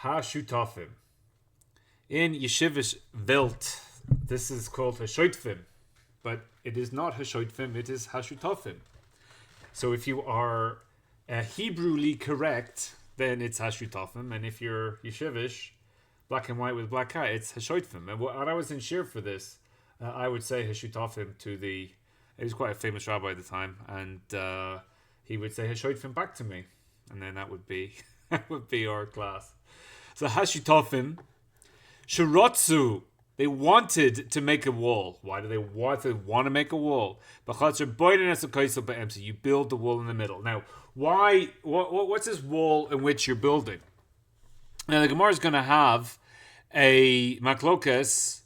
hashutafim. In Yeshivish Welt, this is called hashoitfim, but it is not hashoitfim, it is hashutafim. So if you are Hebrewly correct, then it's hashutafim, and if you're Yeshivish, black and white with black eye, it's hashoitfim. And when I was in shir for this, I would say hashutafim to the. He was quite a famous rabbi at the time, and he would say hashoitfim back to me, and then that would be our class. So hashutafim, shirotzu. They wanted to make a wall. Why do they want to make a wall? So you build the wall in the middle. Now, why? What's this wall in which you're building? Now, the Gemara is going to have a maklokes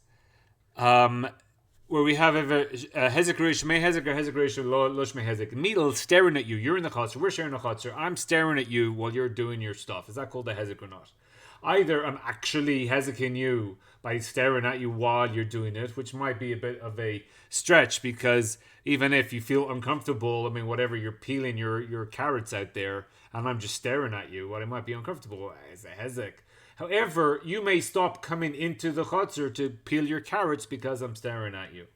where we have a hezek reish shmei hezek or hezek reish lo shmei hezek. Meal staring at you. You're in the chutzner. We're sharing the chutzner. I'm staring at you while you're doing your stuff. Is that called a hezek or not? Either I'm actually hezeking you by staring at you while you're doing it, which might be a bit of a stretch, because even if you feel uncomfortable, I mean, whatever, you're peeling your carrots out there, and I'm just staring at you, well, it might be uncomfortable as a hezek. However, you may stop coming into the chutzner to peel your carrots because I'm staring at you.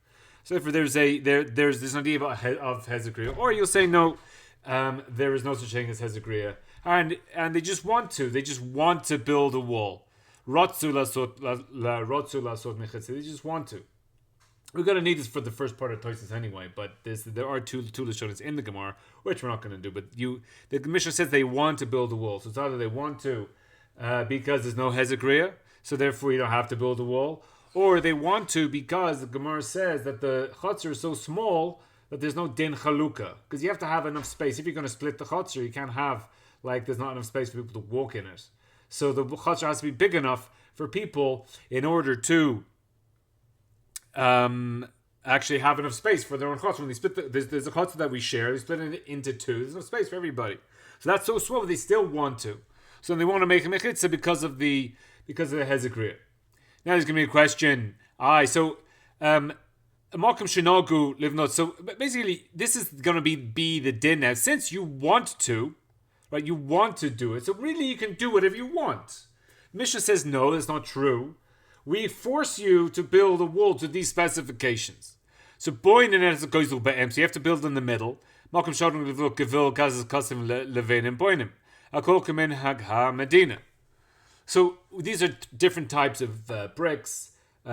So if there's this idea of hezekriya, or you'll say no, there is no such thing as hezekriya. And they just want to build a wall. They just want to. We're going to need this for the first part of Tosfot anyway, but there are two lashonos in the Gemara, which we're not going to do. But the Mishnah says they want to build a wall. So it's either they want to because there's no hezekriya, so therefore you don't have to build a wall, or they want to because the Gemara says that the chutzner is so small that there's no din chalukah, because you have to have enough space. If you're going to split the chutzner, you can't have there's not enough space for people to walk in it. So the chutzner has to be big enough for people in order to actually have enough space for their own chutzner. When they split there's a chutzner that we share, they split it into two. There's no space for everybody. So that's so small, but they still want to. So they want to make a mechitza because of the hezekriya. Now there's going to be a question. So Malcolm Shinagu live not. So basically, this is going to be the din now. Since you want to, right? You want to do it. So really, you can do whatever you want. Mishnah says no, that's not true. We force you to build a wall to these specifications. So boin and as it goes to be'em. So you have to build in the middle. Malcolm Shinagu live not gevil kazas kasim levein and boinim. Akol kamin hag ha medina. So these are different types of bricks.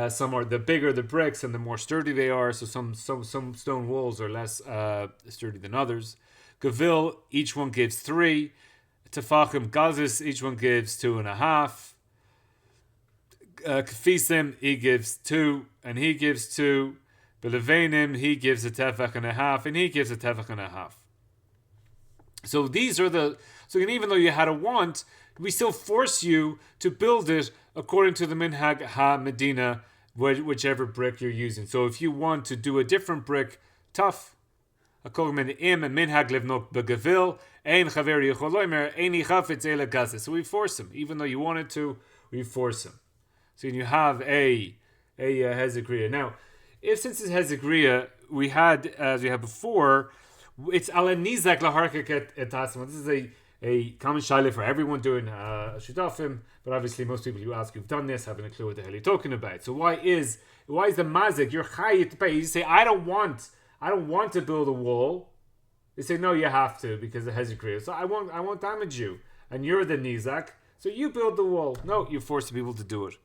Some are the bigger the bricks and the more sturdy they are. So some stone walls are less sturdy than others. Gavil, each one gives 3. Tefachim gazis, each one gives 2.5. Kafisim, he gives 2, and he gives 2. Belevenim, he gives a tefach and a half, and he gives a tefach and a half. So these are so even though you had a want, we still force you to build it according to the minhag ha-medina, whichever brick you're using. So if you want to do a different brick, tough. So we force him. Even though you wanted to, we force him. So you have a hezekriya. Now, since it's hezekriya, we had, as we had before, it's ala nizak laharkek etasma. This is a common shaila for everyone doing shutafim, but obviously most people you ask who've done this haven't a clue what the hell you're talking about. So why is the mazik? You're chayyit to pay. You say I don't want to build a wall. They say no, you have to because of hezekriya. So I won't damage you, and you're the nizak. So you build the wall. No, you force the people to do it.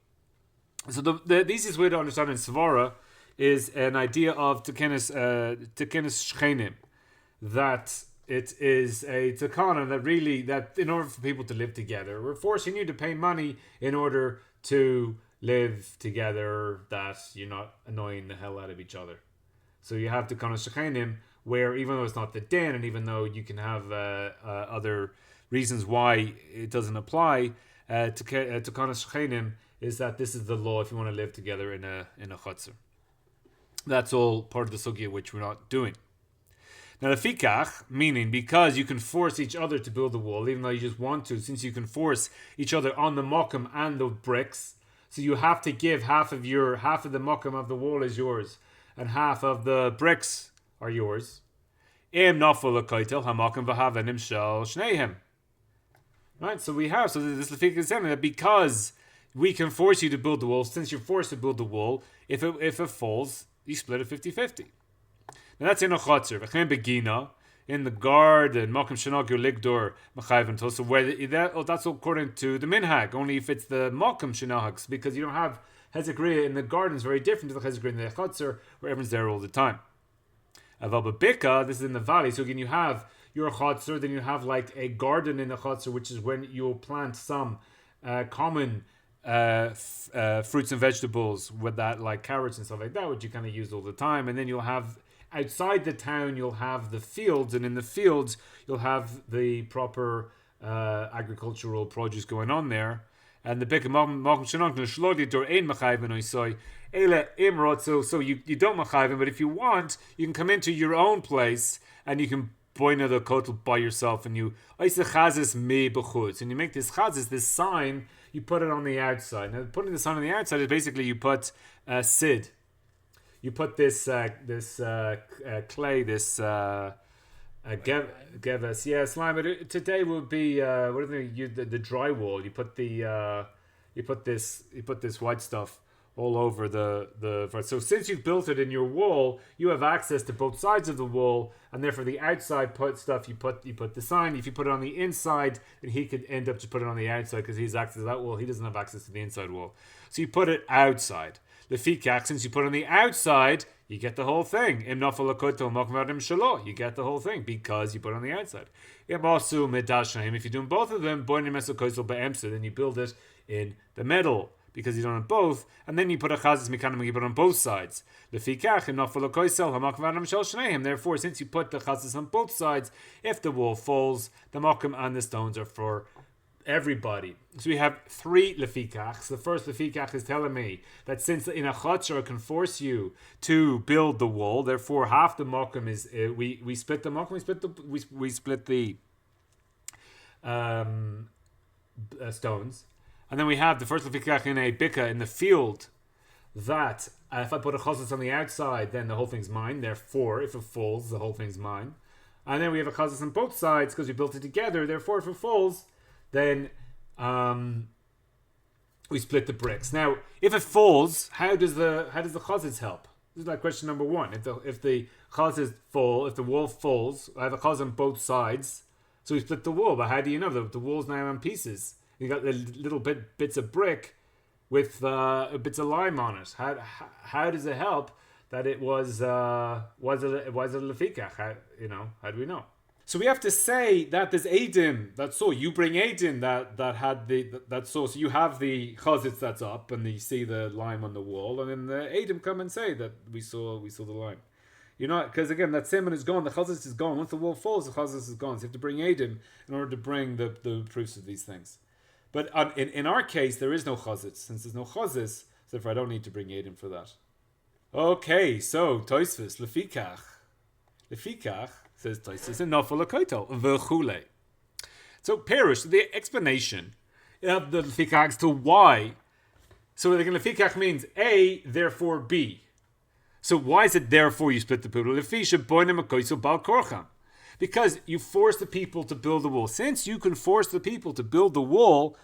So the easiest way to understand in Svara is an idea of tekenes shchenim, that it is a takana that in order for people to live together, we're forcing you to pay money in order to live together, that you're not annoying the hell out of each other. So you have tekenes shchenim, where even though it's not the din, and even though you can have other reasons why it doesn't apply, tekenes shchenim is that this is the law if you want to live together in a chutzner. That's all part of the sugya which we're not doing. Now, lפיכך, meaning because you can force each other to build the wall, even though you just want to, since you can force each other on the mokum and the bricks, so you have to give half of the mokum of the wall is yours, and half of the bricks are yours. Im nafal lekaitel hamakum v'havenim shel shneihem. Right? So this lefika is saying that because we can force you to build the wall, since you're forced to build the wall, if it falls, you split it 50-50. Now that's in a chotzer. V'chein begina, in the garden, makom shenagu ligdor machayv and tosa, where that's according to the minhag. Only if it's the makom shenahags, because you don't have hezekriya in the garden is very different to the hezekriya in the chotzer, where everyone's there all the time. Avababika, this is in the valley. So again, you have your chotzer, then you have like a garden in the chotzer, which is when you'll plant some common fruits and vegetables with that, like carrots and stuff like that, which you kind of use all the time. And then you'll have outside the town, you'll have the fields, and in the fields, you'll have the proper agricultural produce going on there. And the big so you don't machayvim, but if you want, you can come into your own place and you can boina the kotel by yourself, and you and you make this chazis, this sign, you put it on the outside. Now, putting the sign on the outside is basically you put sid. You put this clay, this geves, slime. But today will be what do they use? The drywall. You put this white stuff all over the. So since you've built it in your wall, you have access to both sides of the wall, and therefore the outside stuff you put the sign. If you put it on the inside, then he could end up to put it on the outside because he's access to that wall. He doesn't have access to the inside wall, so you put it outside. Lefikach, since you put it on the outside, you get the whole thing. You get the whole thing because you put it on the outside. If you're doing both of them, then you build it in the middle because you don't have both, and then you put a chazis mekanim, you put it on both sides. Therefore, since you put the chazis on both sides, if the wall falls, the makom and the stones are for everybody. So we have three lefikachs. The first lefikach is telling me that since in a chotzer can force you to build the wall, therefore half the makom is we split the makom, we split the stones, and then we have the first lefikach in a bika in the field that if I put a chazis on the outside, then the whole thing's mine. Therefore, if it falls, the whole thing's mine. And then we have a chazis on both sides because we built it together. Therefore, if it falls, then we split the bricks. Now, if it falls, how does the chazis help? This is like question number one. If the chazis fall, if the wall falls, I have a chazis on both sides, so we split the wall. But how do you know that the wall's now in pieces? You got the little bits of brick with bits of lime on it. How does it help that it was a lefikach? How do we know? So we have to say that there's Eidim that saw. You bring Eidim that had that saw. So you have the chazitz that's up, and you see the lime on the wall, and then the Eidim come and say that we saw the lime. Because again, that סימן is gone. The chazitz is gone. Once the wall falls, the chazitz is gone. So you have to bring Eidim in order to bring the proofs of these things. But in our case, there is no chazitz. Since there's no chazitz, so therefore I don't need to bring Eidim for that. Okay, so Tosfot lefikach. Says Tosfos, and nafal kotel v'chule. So perish the explanation of the lefikach to why. So the lefikach means A, therefore B. So why is it therefore you split the poodle? Because you force the people to build the wall. Since you can force the people to build the wall,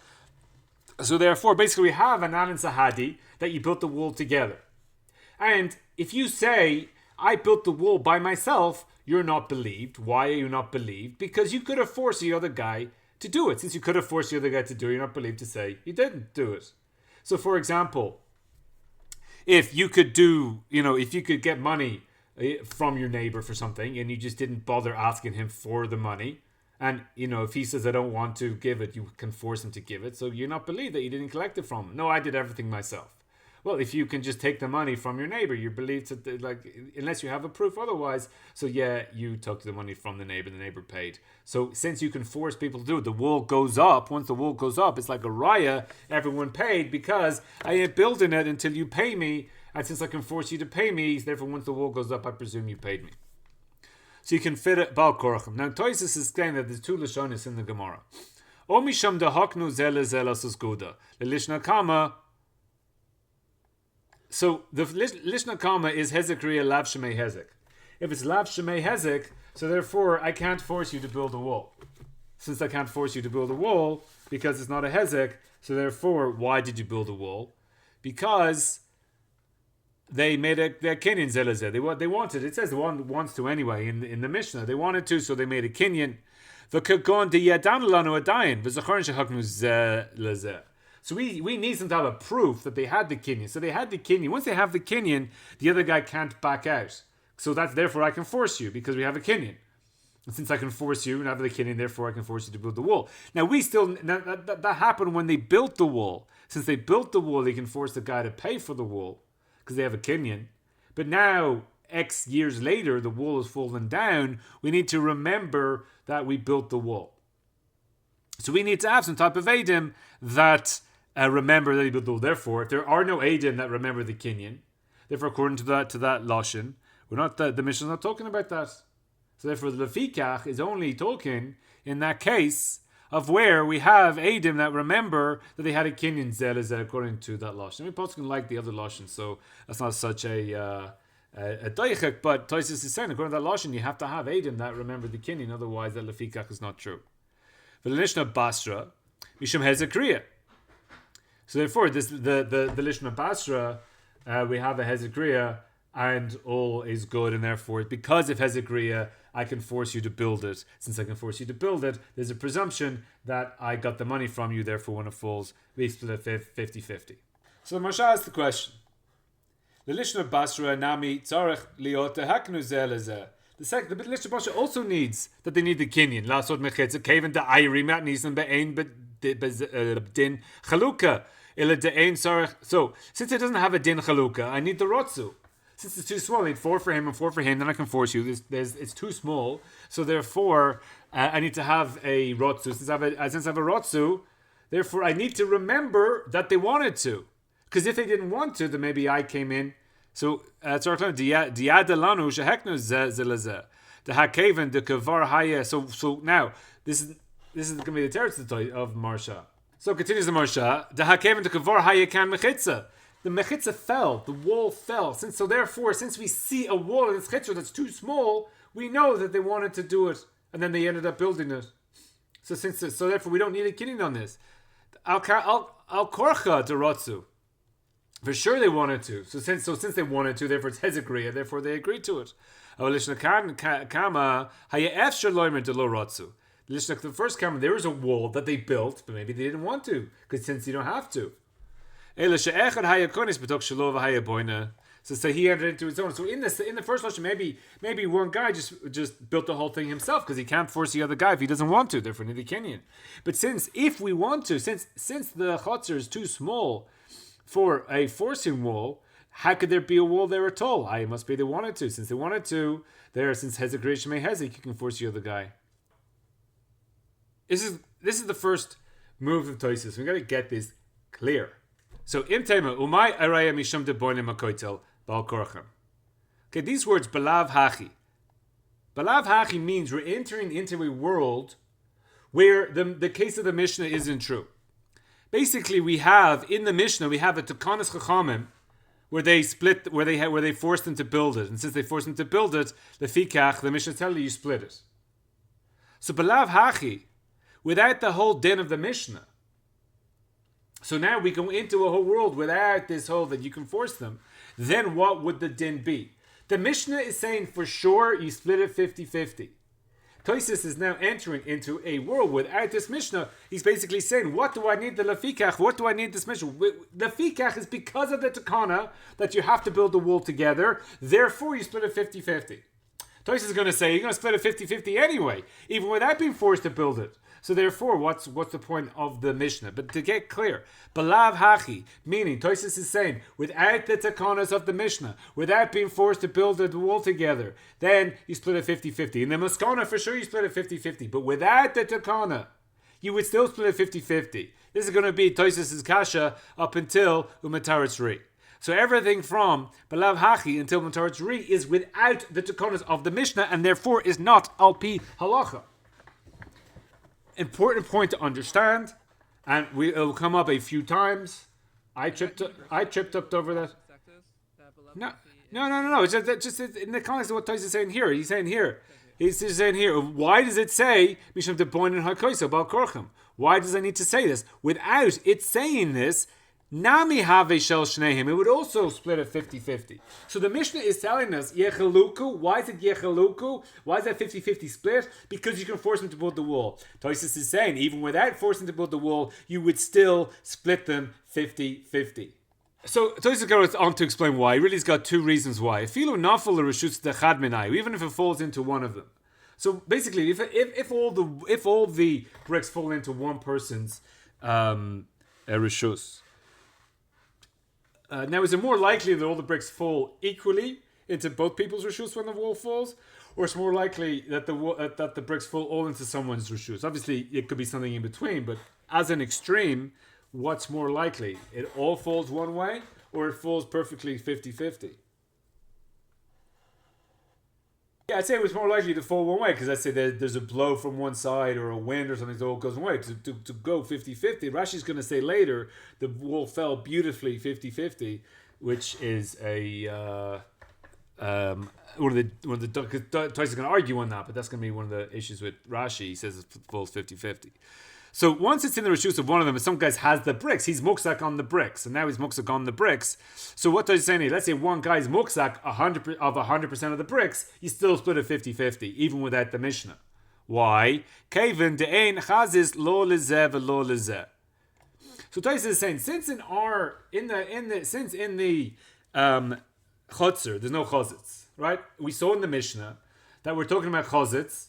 so therefore basically we have an anan sahadi that you built the wall together. And if you say I built the wall by myself, you're not believed. Why are you not believed? Because you could have forced the other guy to do it. Since you could have forced the other guy to do it, you're not believed to say you didn't do it. So, for example, if you could get money from your neighbor for something and you just didn't bother asking him for the money, and, if he says I don't want to give it, you can force him to give it. So you're not believed that you didn't collect it from him. No, I did everything myself. Well, if you can just take the money from your neighbor, you're believed to, unless you have a proof otherwise. So yeah, you took the money from the neighbor paid. So since you can force people to do it, the wall goes up. Once the wall goes up, it's like a raya. Everyone paid because I ain't building it until you pay me. And since I can force you to pay me, therefore once the wall goes up, I presume you paid me. So you can fit it, Bal Korachim. Now, Tosfos is saying that there's two Lashonis in the Gemara. O misham dehaknu zele zelas guda. The Lishna Kama. So the Lishna Kama is Hezekriya Lav Shemei Hezek. If it's Lav Shemei Hezek, so therefore I can't force you to build a wall. since I can't force you to build a wall because it's not a hezek. So therefore, why did you build a wall? Because they made a kinyan zelazeh. They wanted. It says one wants to anyway in the Mishnah. They wanted to, so they made a kinyan. So we need some type of proof that they had the kinyan. So they had the kinyan. Once they have the kinyan, the other guy can't back out. So that's therefore I can force you because we have a kinyan. And since I can force you and have the kinyan, therefore I can force you to build the wall. Now that happened when they built the wall. Since they built the wall, they can force the guy to pay for the wall because they have a kinyan. But now, X years later, the wall has fallen down. We need to remember that we built the wall. So we need to have some type of Eidim that remember that he built the wall. Therefore, if there are no Eidim that remember the kinyan, therefore, according to that lashon, we're not the Mishnah is not talking about that. So therefore, the Lefikach is only talking in that case of where we have Eidim that remember that they had a kinyan zelazeh according to that lashon. I mean, Poskin like the other lashon, so that's not such a doichek. But Tosfot is saying according to that lashon, you have to have Eidim that remember the kinyan, otherwise that Lefikach is not true. The Lishna Basra, Mishum Hezekriya. So therefore, the Lishna Basra, we have a Hezekriya, and all is good, and therefore, because of Hezekriya, I can force you to build it. Since I can force you to build it, there's a presumption that I got the money from you, therefore when it falls, we split it 50-50. So the Marsha asks the question. The Lishna Basra nami tzarech liot haknu zelazeh. The Lishna Basra also needs that they need the kinyan. Lasot mechitza kaven da ayri mat nisan be'ein din chaluka ila de'ein tzarech. So since it doesn't have a din chaluka, I need the rotzu. Since it's too small, I need 4 for him and 4 for him, then I can force you. It's too small, so therefore I need to have a rotzu. Since I have a rotzu, therefore I need to remember that they wanted to. Because if they didn't want to, then maybe I came in. So it's our time. Diadalanu sheheknu zelazeh. The hakeven the kavar haya. So now this is going to be the territory of Marsha. So continues the Marsha. The hakeven the kavar haya kan mechitza. The mechitza fell, the wall fell. Since we see a wall in this chitza that's too small, we know that they wanted to do it, and then they ended up building it. So therefore we don't need a kinyan on this. Al korcha derotzu. For sure they wanted to. So since they wanted to, therefore it's hezekriya, therefore they agreed to it. The first kama, there was a wall that they built, but maybe they didn't want to, because since you don't have to. So he entered into his own. So in the first lesson, maybe one guy just built the whole thing himself because he can't force the other guy if he doesn't want to. Therefore, need the kinyan. But if we want to, since the chotzer is too small for a forcing wall, how could there be a wall there at all? It must be they wanted to. Since they wanted to, since hezek shemei hezek, you can force the other guy. This is the first move of Tosfot. We got to get this clear. So imtema umay araya mishum de boinim makotel bal korchem. Okay, these words balav hachi. Balav hachi means we're entering into a world where the case of the Mishnah isn't true. Basically, we have in the Mishnah a tekanas chachamim where they forced them to build it, and since they forced them to build it, lefikach the Mishnah tells you split it. So balav hachi, without the whole din of the Mishnah. So now we go into a whole world without this whole that you can force them. Then what would the din be? The Mishnah is saying for sure you split it 50-50. Tosfot is now entering into a world without this Mishnah. He's basically saying, what do I need the Lefikach? What do I need this Mishnah? Lefikach is because of the Takana that you have to build the wall together. Therefore you split it 50-50. Tosfot is going to say you're going to split it 50-50 anyway, even without being forced to build it. So therefore, what's the point of the Mishnah? But to get clear, balav hachi, meaning Tosfot is saying, without the takanas of the Mishnah, without being forced to build the wall together, then you split it 50-50. In the Maskana, for sure you split it 50-50. But without the takana, you would still split it 50-50. This is going to be Tosfot's kasha up until Umataretz Ri. So everything from balav hachi until Umataretz Ri is without the takanas of the Mishnah, and therefore is not al-pi halacha. Important point to understand, and it will come up a few times. I tripped up over that. No. It's just in the context of what Tosfot is saying here. He's saying here, He's just saying here, why does it say Misham Depoin and Hakoisa Bal Korchim? Why does I need to say this? Without it saying this, Nami have shel shnehim. It would also split at 50-50. So the Mishnah is telling us Yechaluku. Why is it Yechaluku? Why is that 50-50 split? Because you can force them to build the wall. Tosfot is saying even without forcing to build the wall, you would still split them 50-50. So Tosfot goes on to explain why. He really has got two reasons why. Even if it falls into one of them. So basically, if all the bricks fall into one person's reshus. Now, is it more likely that all the bricks fall equally into both people's reshus when the wall falls, or it's more likely that the bricks fall all into someone's reshus? Obviously, it could be something in between, but as an extreme, what's more likely? It all falls one way, or it falls perfectly 50-50? Yeah, I'd say it was more likely to fall one way, because I'd say there's a blow from one side or a wind or something that all goes one way. To go 50-50, Rashi's going to say later, the wall fell beautifully 50-50, which is one of the Tosfot is going to argue on that, but that's going to be one of the issues with Rashi. He says it falls 50-50. So once it's in the reshus of one of them, and some guys has the bricks, he's muksak on the bricks, and now he's muksak on the bricks. So what does he say here? Let's say one guy's muksak 100% of the bricks, you still split it 50-50, even without the Mishnah. Why? Kevin de'ein chazis lo lezeh v'lo lezeh. So Tosfot is saying, since in the chotzer, there's no chazitz, right? We saw in the Mishnah that we're talking about chazitz,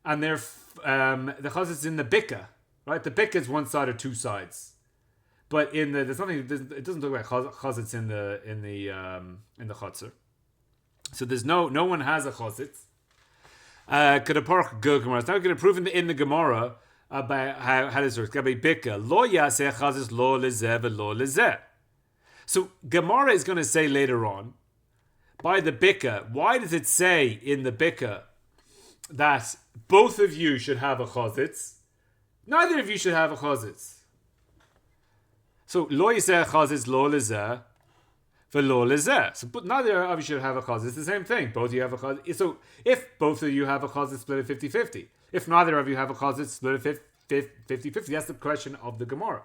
and the chazitz in the bika. Right, the bika is one side or two sides, but it doesn't talk about chazitz in the chotzer. So there's no one has a chazitz. Now we're going to prove in the Gemara about how this works. Bika lo yaseh chazitz lo lezeh v'lo lezeh. So Gemara is going to say later on by the bika. Why does it say in the bika that both of you should have a chazitz? Neither of you should have a chazitz. So lo yiseh chazitz lo lezeh v'lo lezeh. So but neither of you should have a chazitz. It's the same thing. Both of you have a chazitz. So if both of you have a chazitz, split it 50-50. If neither of you have a chazitz, split it 50-50. That's the question of the Gemara.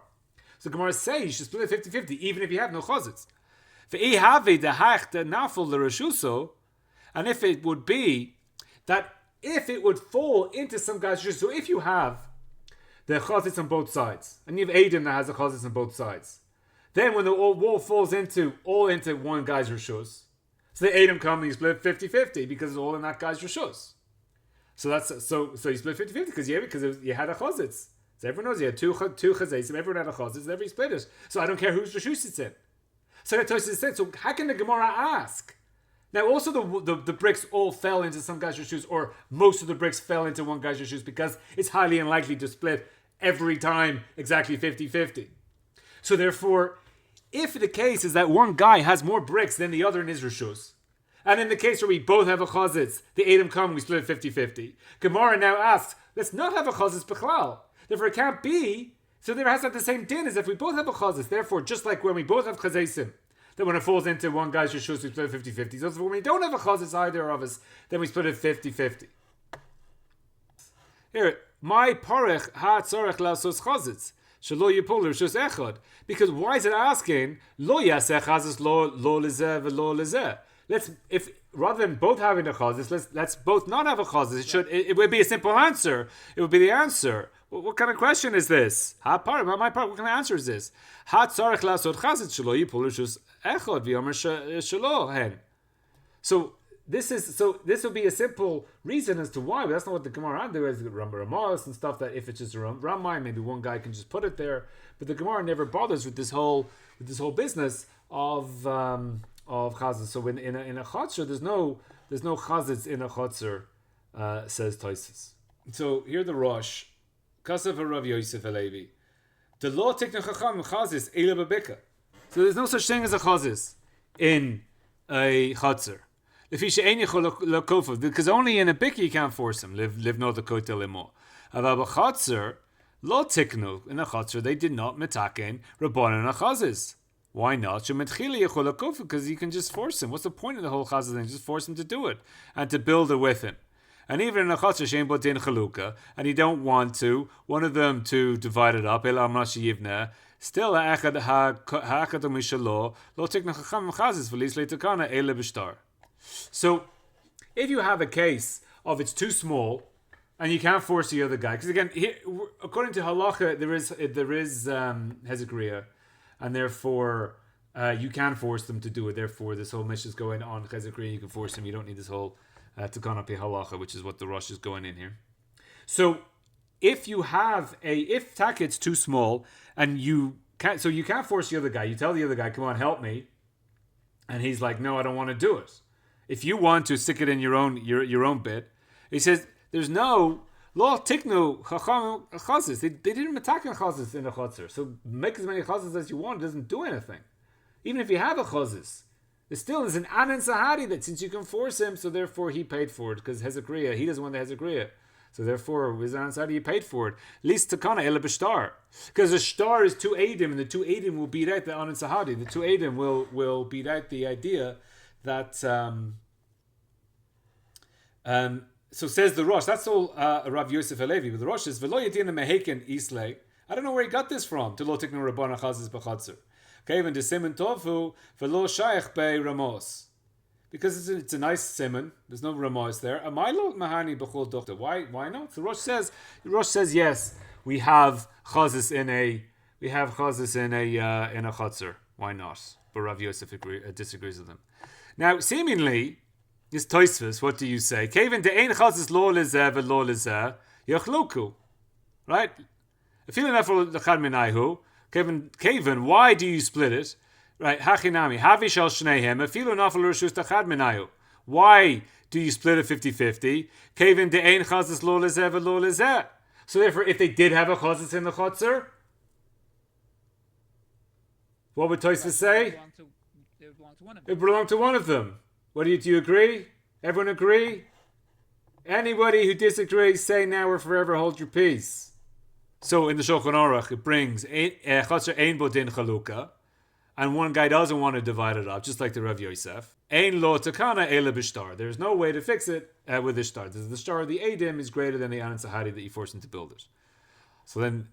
So Gemara says you should split it 50-50 even if you have no chazitz. And if it would be that if it would fall into some guy's reshus, so if you have the chazitz on both sides, and you have Adam that has a chazitz on both sides, then when the wall falls into one guy's reshus, so the Adam come and you split 50-50 because it's all in that guy's reshus. So you split 50-50 because you had a chazitz. So everyone knows you had two chazitzim, everyone had a chazitz, and every split it. So I don't care whose reshus it's in. So that Tosfot said, so how can the Gemara ask? Now also the bricks all fell into some guy's reshus, or most of the bricks fell into one guy's reshus, because it's highly unlikely to split every time exactly 50-50. So therefore, if the case is that one guy has more bricks than the other in his reshus, and in the case where we both have a chazitz, the Adam come, we split it 50-50. Gemara now asks, let's not have a chazitz b'chlal. Therefore it can't be, so there has to have the same din as if we both have a chazitz. Therefore, just like when we both have chazaisim, that when it falls into one guy's reshus, we split it 50-50. So when we don't have a chazitz either of us, then we split it 50-50. Here, my parech ha tzorech lasos chazitz shelo yipol reshus echad. Because why is it asking lo yaseh chazitz lo lezeh v'lo lezeh? If rather than both having a chazitz, let's both not have a chazitz. It would be a simple answer. It would be the answer. What kind of question is this? My part. What kind of answer is this? Ha tzarech lasot chazitz shelo yipol reshus echad v'yomer shelo hen. So this would be a simple reason as to why, but that's not what the Gemara there is. Rambam and stuff, that if it's just a Ramai, maybe one guy can just put it there. But the Gemara never bothers with this whole business of chazitz. So in a chotzer, there's no chazitz in a chotzer, says Tosfot. So here the Rosh Kasav Rav Yosef Halevi, the law tiknu chacham chazitz eila b'bika. So there's no such thing as a chazitz in a chotzer. Because only in a bika you can't force him. Live no the kotel limo. Ava b'chotzer lo tiknu. In a chotzer they did not metaken rabbanan a chazitz. Why not? Because you can just force him. What's the point of the whole chazitz thing? Just force him to do it and to build it with him. And even in a chotzer shein bo din chaluka, and you don't want to, one of them to divide it up, ela mashi yivneh, still ha'echad mishalo, lo tikna chacham chazis v'lis leitakana ele b'shtar. So, if you have a case of it's too small, and you can't force the other guy, because again, here, according to halacha, there is hezekriya, and therefore you can force them to do it. Therefore, this whole mission is going on hezekriya. You can force them. You don't need this whole takana pi halacha, which is what the Rosh is going in here. So, if you have if takit's too small, and you can't force the other guy. You tell the other guy, "Come on, help me," and he's like, "No, I don't want to do it." If you want to stick it in your own bit, he says. There's no law tiknu chacham chazis. They didn't attack a chazis in a chotzer. So make as many chazis as you want. It doesn't do anything. Even if you have a chazis, there still is an anan sahari that since you can force him, so therefore he paid for it because hezekriya, he doesn't want the hezekriya. So therefore, with anan sahari, he paid for it. Least takana ela b'shtar, because the shtar is two edim, and the two edim will beat out the anan sahari. The two edim will beat out the idea that. So says the Rosh. That's all Rav Yosef Halevi. But the Rosh is v'lo yedina meheken islay. I don't know where he got this from. To lo tiknu rabbana chazis b'chatzer. Okay, even the siman tofu v'lo shayach bei ramos. Because it's a nice siman. There's no ramos there. Amaylo mahani b'chol dokta. Why not? So the Rosh says yes. We have chazis in a chatzer. Why not? But Rav Yosef disagrees with them. Now, seemingly. This Tosfot, what do you say? Kevin de ein chazis lo lezeh v'lo lezeh yachluku, right? Afilu nefel lechad minayhu. Kevin, why do you split it? Right? Hachinami havi shal shneihem afilu nefel l'reshus lechad minayhu. Why do you split it 50-50? Kevin de ein chazis lo lezeh v'lo lezeh. So therefore, if they did have a chazis in the chotzer, what would Tosfot say? It belonged to one of them. Do you agree? Everyone agree? Anybody who disagrees, say now or forever hold your peace. So in the Shulchan Aruch, it brings Chotzer ein bo din chaluka, and one guy doesn't want to divide it up, just like the Rav Yosef. Ein lo takana ele b'shtar. There's no way to fix it with the shtar. The shtar of the edim is greater than the anan sahari that you force him to build it. So then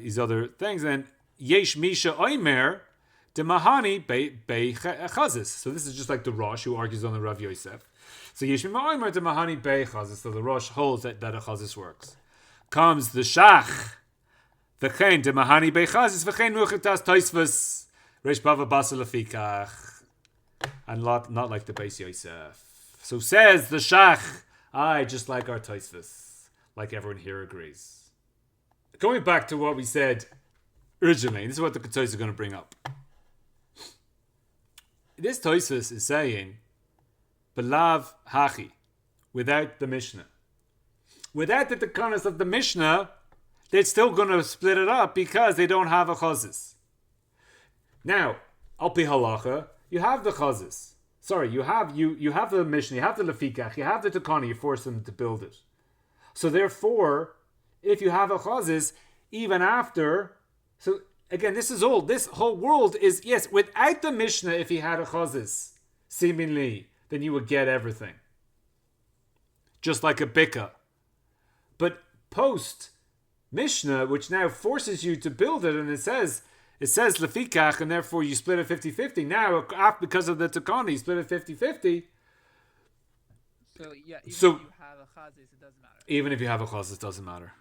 these other things. Then yesh misha oimer. The mahani bei chazis. So this is just like the Rosh who argues on the Rav Yosef. So yeshmi ma'omer the mahani bei chazis. So the Rosh holds that a chazis works. Comes the shach, the chen the mahani bei chazis v'chen nuchitas Tosfos reish bava basa lefeikach, and not like the Beis Yosef. So says the shach, just like our Tosfos, like everyone here agrees. Going back to what we said originally, this is what the Ktzot is going to bring up. This Tosfos is saying, Belav Hachi, without the Mishnah. Without the takanas of the Mishnah, they're still going to split it up because they don't have a chazis. Now, al pi halacha, you have the chazis. Sorry, you have the Mishnah, you have the lefikach, you have the takana, you force them to build it. So therefore, if you have a chazis, even after, so again, this whole world is, yes, without the Mishnah, if he had a chazis, seemingly, then you would get everything. Just like a bika. But post Mishnah, which now forces you to build it, and it says lefikach, and therefore you split it 50-50. Now, because of the takana, you split it 50-50. So, yeah, even if you have a chazis, it doesn't matter. Even if you have a chazis, it doesn't matter.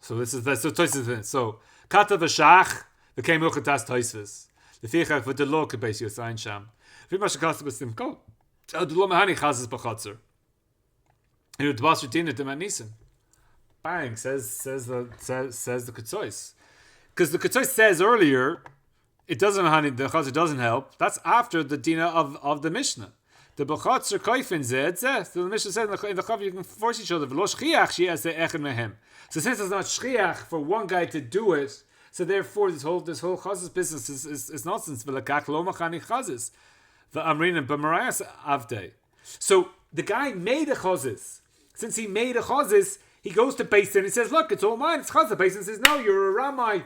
So so kata v'shach, became uchatas Tosfos. Lפיכך ודלא כבייס יוסין שם. לפי מה שכתוב בסמכות, דלא מהני חזס בחצר. And the Basra Dina Nisan. Bang, says the Ktzot. Because the Ktzot says earlier, it doesn't the Chazir doesn't help. That's after the Dina of the Mishnah. The B'chatzer Koifin zed. So the Mishnah says in the Chav you can force each other. V'lo shchiach she'aseh echad mehem. So since it's not shchiach for one guy to do it, so therefore this whole Chazis business is nonsense. V'lakach lo machani Chazis. V'amrin b'marayas avdei. So the guy made a Chazis. Since he made a chazis, he goes to Beis Din and he says, look, it's all mine, it's chazis. Beis Din says, no, you're a Ramai.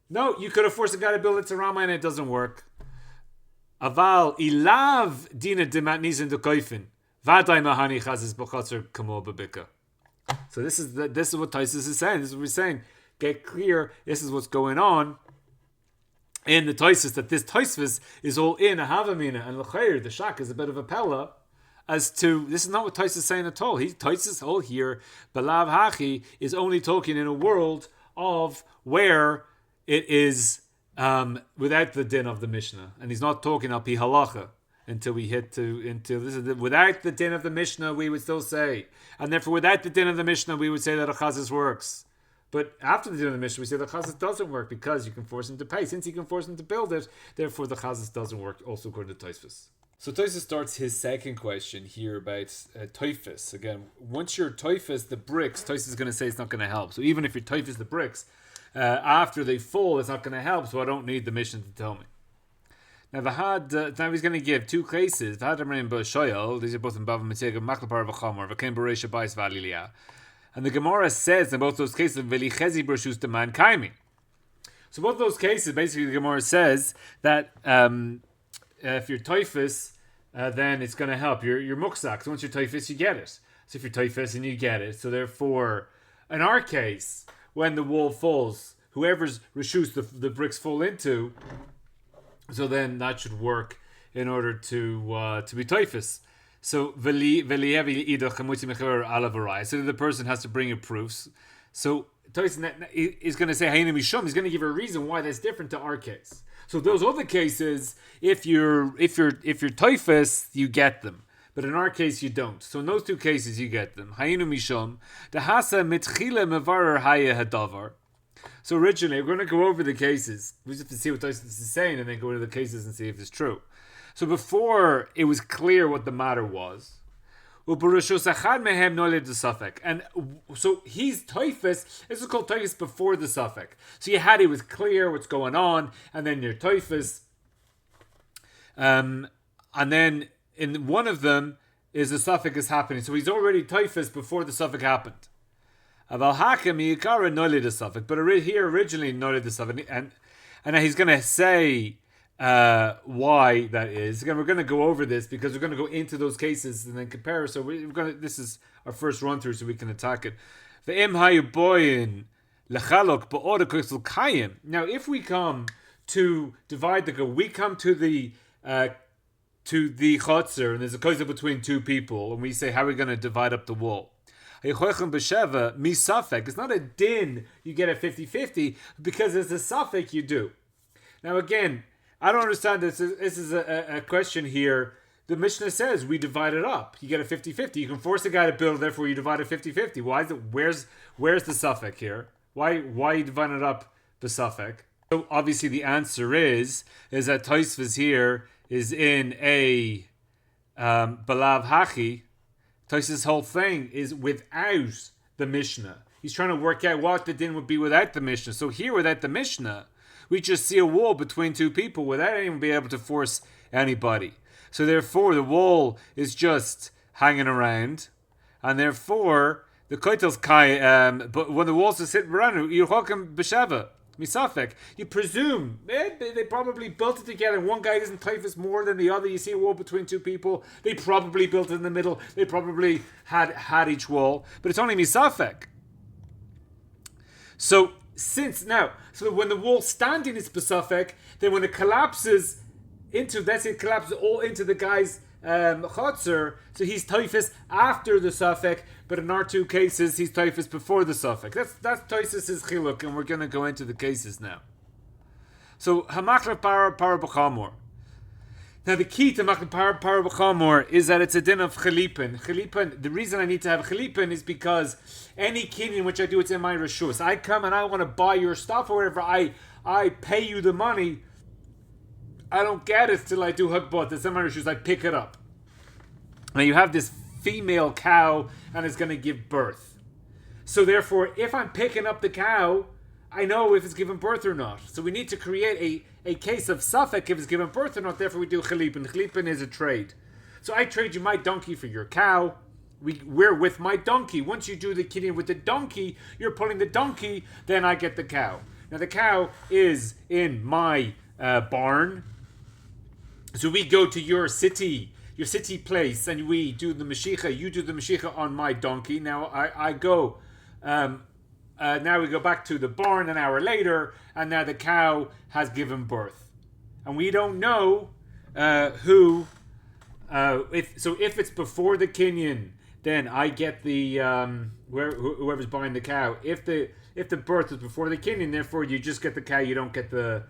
No, you could have forced a guy to build it to Ramai and it doesn't work. Aval, ilav dina demat nizin de koifin. Vadai mahani chazis b'chatzar kamo b'bika. So this is what Tosfos is saying. This is what we're saying. Get clear. This is what's going on in the Tosfos, that this Tosfos is all in a Havamina, and l'chayr, the Shak is a bit of a pella as to, this is not what Tosfos is saying at all. Tosfos all here, Balav Hachi, is only talking in a world of where it is without the din of the Mishnah, and he's not talking al pi halacha until we hit until this is without the din of the Mishnah we would still say, and therefore without the din of the Mishnah we would say that a chazis works. But after the din of the Mishnah, we say the chazis doesn't work because you can force him to pay. Since you can force him to build it, therefore the chazis doesn't work, also according to Tosfos. So Tosfos starts his second question here about toifus. Again, once you're toifus the bricks, Tosfos is going to say it's not going to help. So even if you're toifus the bricks, after they fall, it's not going to help, so I don't need the Mishnah to tell me. Now now he's going to give two cases. These are both in Bava Metzia, Maklapar v'Chamor, v'Kem Bereisha Bais v'Aliliyah. And the Gemara says in both those cases, V'lichezi Bershus Deman Kaimi. So both those cases, basically the Gemara says that if you're toifus, then it's going to help. You're muksak. So once you're toifus, you get it. So if you're toifus and you get it, so therefore, in our case, when the wall falls, whoever's reshus the bricks fall into, so then that should work in order to be toifus. So so the person has to bring a proofs. So Tosfos is going to say Hayna Mishum. He's going to give a reason why that's different to our case. So those other cases, if you're toifus, you get them. But in our case, you don't. So in those two cases, you get them. Haynu Mishum. Dehasa mitchila mevarer haya hadavar. So originally, we're going to go over the cases. We just have to see what Tosfos is saying and then go into the cases and see if it's true. So before it was clear what the matter was, and so he's toifus. This is called toifus before the suffix. So it was clear what's going on, and then you're toifus, and then in one of them is the suffix is happening. So he's already toifus before the suffix happened. But here originally noted the suffix, and he's going to say why that is. Again, we're going to go over this because we're going to go into those cases and then compare. So this is our first run through, so we can attack it. Now, if we come to divide the go, we come to the chotzer, and there's a koiza between two people, and we say how are we going to divide up the wall. It's not a din you get a 50-50 because it's a suffix you do. Now again, I don't understand this. This is a question here. The Mishnah says we divide it up. You get a 50-50. You can force a guy to build, therefore you divide it 50-50. Why is it? Where's the suffix here? Why are you dividing it up the suffix? So obviously the answer is that Tosfos here is in a Balav Hachi. Tosfos' whole thing is without the Mishnah. He's trying to work out what the din would be without the Mishnah. So here, without the Mishnah, we just see a wall between two people without anyone being able to force anybody. So therefore, the wall is just hanging around, and therefore the koitel's kai. But when the walls are sitting around, you're hokum b'sheva misafek. You presume they probably built it together. One guy isn't toifus more than the other. You see a wall between two people. They probably built it in the middle. They probably had each wall, but it's only misafek. So when the wall standing is besafek, then when it collapses it collapses all into the guy's chotzer, so he's toifus after the suffix, but in our two cases, he's toifus before the suffix. That's Tosfos' chiluk, and we're going to go into the cases now. So, hamakra para b'chamor. Now, the key to makra para b'chamor is that it's a din of chelipin. The reason I need to have chelipin is because any kinyan which I do, it's in my reshus. I come and I want to buy your stuff or whatever, I pay you the money. I don't get it till I do hakbot. It's in my reshus. I pick it up. Now, you have this female cow and it's going to give birth. So therefore, if I'm picking up the cow, I know if it's given birth or not. So we need to create a case of suffix if it's given birth or not. Therefore, we do chelipin. Chelipin is a trade. So I trade you my donkey for your cow. We're with my donkey. Once you do the kinyan with the donkey, you're pulling the donkey, then I get the cow. Now the cow is in my barn. So we go to your city your city place, and we do the Mashiach, you do the Mashiach on my donkey. Now I go, now we go back to the barn an hour later, and now the cow has given birth. And we don't know who, if it's before the Kinyan, then I get the, whoever's buying the cow. If the birth is before the Kinyan, therefore you just get the cow, you don't get the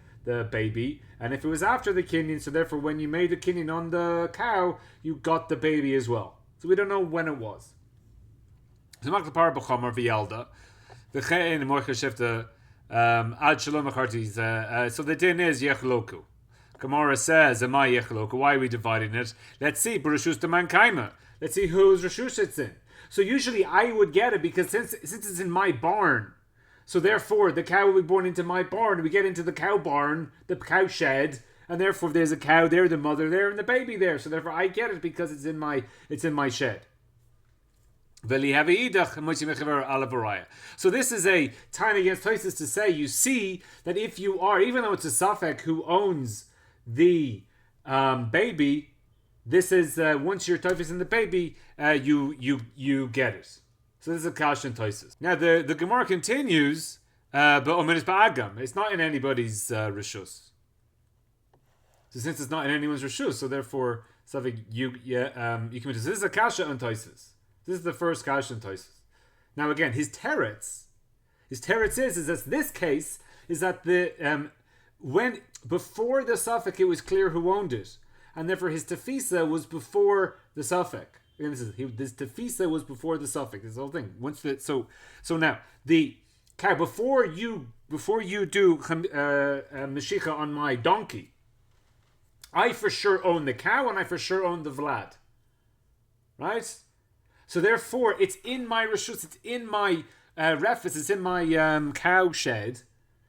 baby. And if it was after the Kinyan, so therefore when you made the Kinyan on the cow, you got the baby as well. So we don't know when it was. So the din is Yechloku. Gemara says, "Am I Yechloku?" Why are we dividing it? Let's see, Bereshus de Mankaima. Let's see whose Reshus it's in. So usually I would get it because since it's in my barn, so therefore the cow will be born into my barn. We get into the cow barn, the cow shed, and therefore there's a cow there, the mother there, and the baby there. So therefore I get it because it's in my shed. So this is a time against Tosfot to say, you see that if you are, even though it's a Safek who owns the baby, this is once your Tosfot in the baby, you get it. So this is a Kash and Tosfot. Now the Gemara continues, but Omenis Ba'agam, it's not in anybody's Rishus. So since it's not in anyone's Rishus, so therefore Safek you commit. So this is a Kasha and Tosfot. This is the first Kasha and Tosfot. Now again, his teretz is that this case is that the when before the Safek it was clear who owned it, and therefore his tefisa was before the Safek. Again, this tefisa was before the Safek. This whole thing. So now the cow before you do Mashiach on my donkey, I for sure own the cow and I for sure own the Vlad, right? So therefore, it's in my reshus, it's in my refus, it's in my cow shed.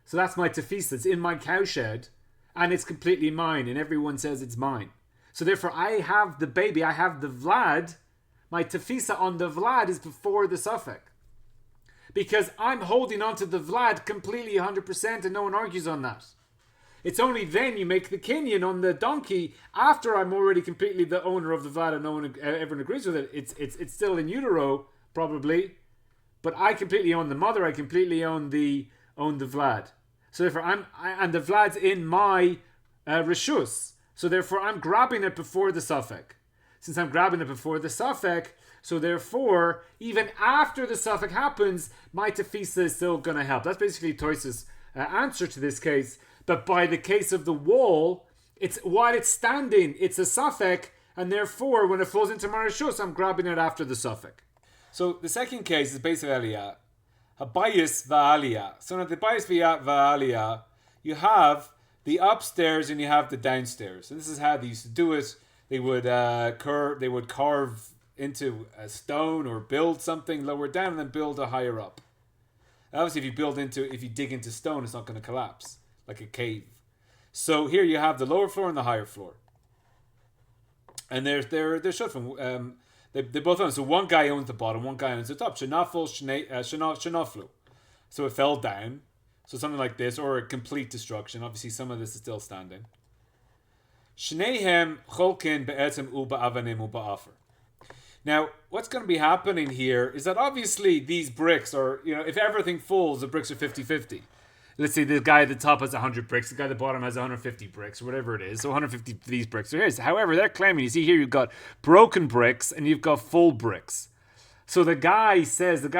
So that's my tefisa, it's in my cow shed, and it's completely mine, and everyone says it's mine. So therefore, I have the baby, I have the Vlad, my tefisa on the Vlad is before the Safek. Because I'm holding on to the Vlad completely 100%, and no one argues on that. It's only then you make the Kinyan on the donkey after I'm already completely the owner of the Vlad and no one everyone agrees with it. It's still in utero probably, but I completely own the mother. I completely own the Vlad. So therefore and the Vlad's in my reshus. So therefore I'm grabbing it before the Safek. Since I'm grabbing it before the Safek, so therefore even after the Safek happens, my tefisa is still going to help. That's basically Tosfot's answer to this case. But by the case of the wall, it's while it's standing, it's a Safek, and therefore when it falls into my reshus, I'm grabbing it after the Safek. So the second case is based on Aliyah, Habayis va'aliyah. So now the Bayis va'aliyah, you have the upstairs and you have the downstairs. And this is how they used to do it. They would carve into a stone or build something lower down and then build a higher up. Obviously, if you dig into stone, it's not going to collapse like a cave. So here you have the lower floor and the higher floor, and they're shutfim. They both own. So one guy owns the bottom, one guy owns the top. Shenaflu. So it fell down. So something like this, or a complete destruction. Obviously, some of this is still standing. Shnehem cholkin be'etzem uba avanim uba afer. Now, what's going to be happening here is that obviously these bricks are, if everything falls, the bricks are 50-50. Let's say the guy at the top has 100 bricks, the guy at the bottom has 150 bricks, or whatever it is. So 150 of these bricks are his. However, they're claiming, you see here, you've got broken bricks and you've got full bricks. So the guy at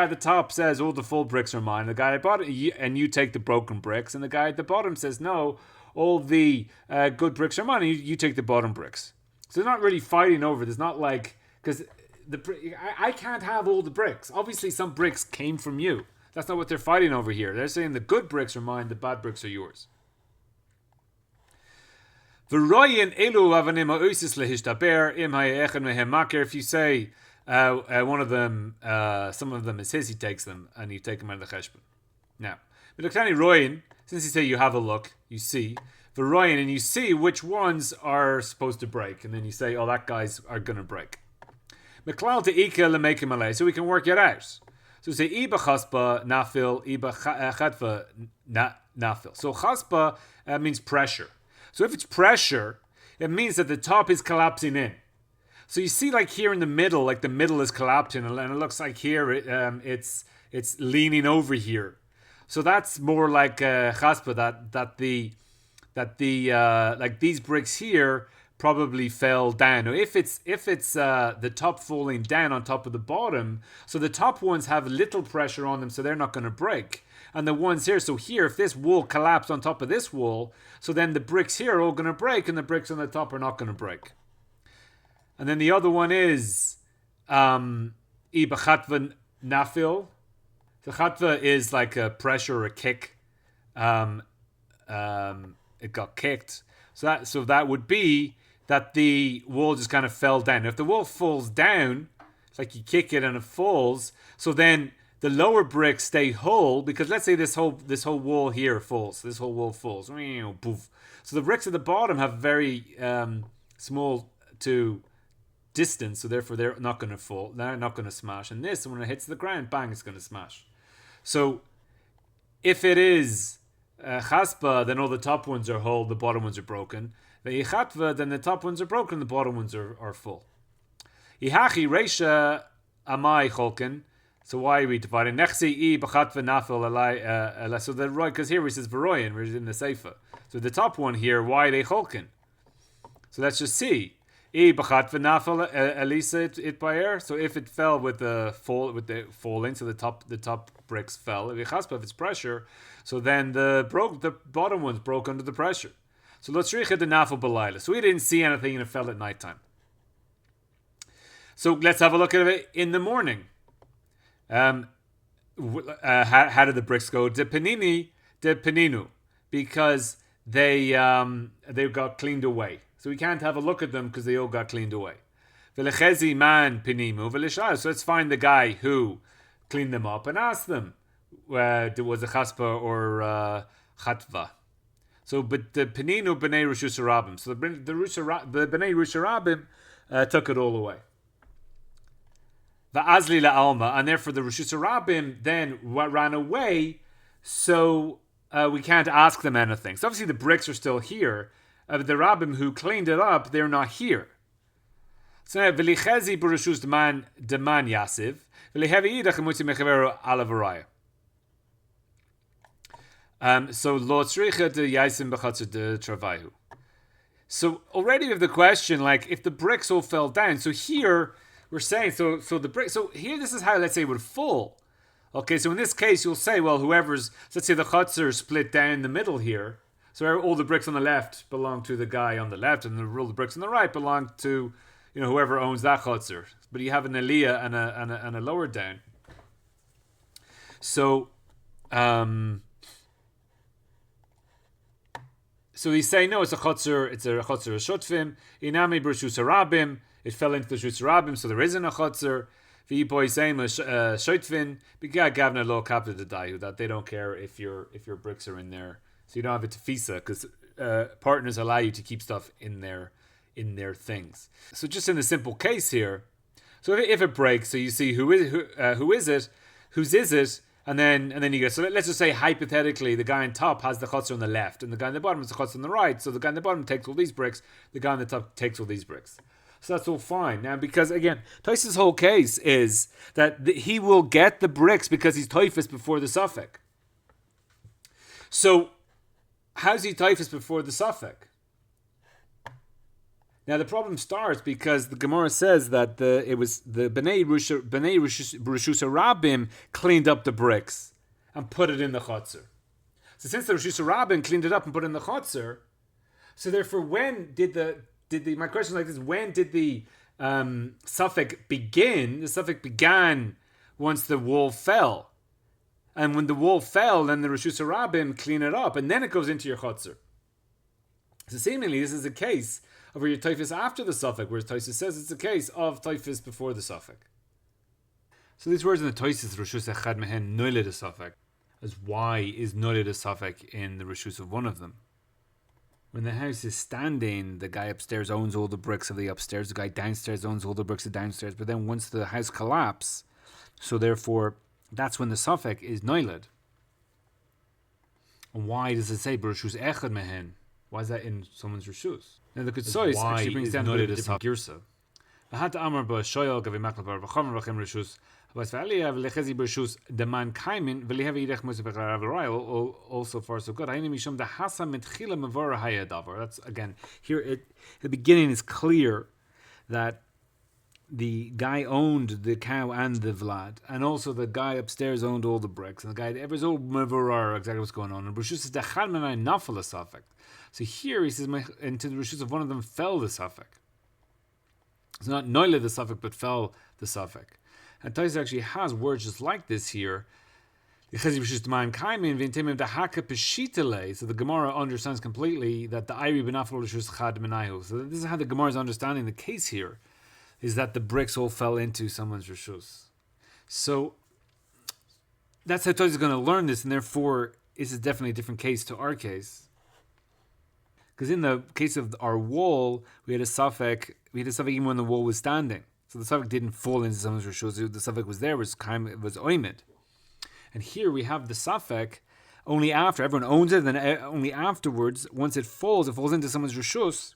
the top says, all the full bricks are mine. The guy at the bottom, and you take the broken bricks. And the guy at the bottom says, no, all the good bricks are mine. And you take the bottom bricks. So they're not really fighting over. There's not like, because I can't have all the bricks. Obviously, some bricks came from you. That's not what they're fighting over here. They're saying the good bricks are mine, the bad bricks are yours. If you say one of them, some of them is his, he takes them and you take them out of the cheshbon. Now, since you say you have a look, you see, and you see which ones are supposed to break, and then you say, that guys are going to break. So we can work it out. So say iba chaspa nafil, iba chadva nafil. So chaspa means pressure. So if it's pressure, it means that the top is collapsing in. So you see, like here in the middle, like the middle is collapsing, and it looks like here it's leaning over here. So that's more like chaspa, that the like these bricks here probably fell down. Now, if it's the top falling down on top of the bottom, so the top ones have little pressure on them, so they're not going to break. And the ones here, so here, if this wall collapsed on top of this wall, so then the bricks here are all going to break, and the bricks on the top are not going to break. And then the other one is ibachatva nafil. The chatva is like a pressure or a kick. It got kicked. So that would be that the wall just kind of fell down. If the wall falls down, it's like you kick it and it falls. So then the lower bricks stay whole, because let's say this whole wall here falls. This whole wall falls. Poof. So the bricks at the bottom have very small to distance, so therefore they're not going to fall. They're not going to smash. And this, when it hits the ground, bang, it's going to smash. So if it is chaspa, then all the top ones are whole, the bottom ones are broken. The yichatva, then the top ones are broken, the bottom ones are full. Ihachi reisha amai cholken. So why are we dividing? Nechsi I b'chatva nafil alai. So the right, because here he says v'royin, we're in the seifa. So the top one here, why are they cholken? So let's just see. I b'chatva nafil elisa it by air. So if it fell with the falling, so the top bricks fell. If it's pressure, so then the bottom ones broke under the pressure. So let's reach the nafil b'layla. So we didn't see anything and it fell at nighttime. So let's have a look at it in the morning. How did the bricks go? De peninu, because they got cleaned away. So we can't have a look at them because they all got cleaned away. V'lechezi man penimu v'lishal. So let's find the guy who cleaned them up and ask them, was a chaspa or chatva. So, but the peninu b'nei Rishus Harabim. So the b'nei Rishus Harabim took it all away. Va'azli la'alma, and therefore the Rishus Harabim then ran away, so we can't ask them anything. So obviously the bricks are still here. The Rabbim who cleaned it up, they're not here. So now, v'lichezi b'rishus deman yasiv, v'lihevi idach emutzi mechaveru alavaraya. So lo tzricha de yaisim b'chatzer de travayu. So already we have the question, like, if the bricks all fell down, so here we're saying, so the brick, so here this is how, let's say, it would fall. Okay, so in this case you'll say, well, whoever's, let's say the chatzer split down the middle here, so all the bricks on the left belong to the guy on the left, and all the bricks on the right belong to, whoever owns that chotzer. But you have an aliyah and a lower down. So, so he's saying no, it's a chotzer shutfim. Inami b'rishus harabim. It fell into the Rishus Harabim, so there isn't a chotzer. V'yipoy seim shutfin. B'gad gavna lo kapta d'dayu, that they don't care if your bricks are in there. So you don't have a tefisa, because partners allow you to keep stuff in their things. So just in the simple case here, so if it breaks, so you see who is it, whose is it, and then you go. So let's just say hypothetically the guy on top has the chotzer on the left, and the guy on the bottom has the chotzer on the right. So the guy on the bottom takes all these bricks, the guy on the top takes all these bricks. So that's all fine. Now, because again, Tosfot's whole case is that he will get the bricks because he's toifus before the suffix. So how's he toifus before the suffix? Now the problem starts because the Gemara says that it was the Bnei Rishus Harabim cleaned up the bricks and put it in the chotzer. So since the Rishus Harabim cleaned it up and put it in the chotzer, so therefore when did my question is like this: when did the suffix begin? The suffix began once the wall fell. And when the wall fell, then the Rishus Harabim clean it up, and then it goes into your chotzer. So seemingly, this is a case of where your typhus after the suffix, whereas Tosfot says it's a case of typhus before the suffix. So these words in the Tosfot, Rishus Echad Mehen Noile the suffix, as why is Noile the suffix in the Rishus of one of them? When the house is standing, the guy upstairs owns all the bricks of the upstairs, the guy downstairs owns all the bricks of downstairs, but then once the house collapses, so therefore that's when the suffix is noiled. And why does it say Rishus Echad Mehen? Why is that in someone's Rishus? Now the Kutsois actually brings down a different girsa. V'hat amar ba shoyal gavi makla bar v'chomer v'chem reshus. Habas v'aliyah v'lechezi b'reshus deman kaimin v'lihevi yidech moshe v'charav v'rayel. Also far so good. Hayni mishum dehasa mitchila mevora hayadavar. That's again here. The beginning is clear that the guy owned the cow and the vlad, and also the guy upstairs owned all the bricks, and the guy ever's all mevorar exactly what's going on. And reshus is dechad menai nafal a suffix. So here he says into the reshus of one of them fell the suffix. It's not noile the suffix, but fell the suffix. And Tais actually has words just like this here. So the Gemara understands completely that the Iri benafal reshus chad menayu. So this is how the Gemara is understanding the case here, is that the bricks all fell into someone's reshus. So that's how Tais is going to learn this, and therefore this is definitely a different case to our case. Because in the case of our wall, we had a suffix even when the wall was standing. So the suffix didn't fall into someone's reshus. The suffix was there, was oimid. And here we have the suffix only after everyone owns it, then only afterwards, once it falls into someone's reshus,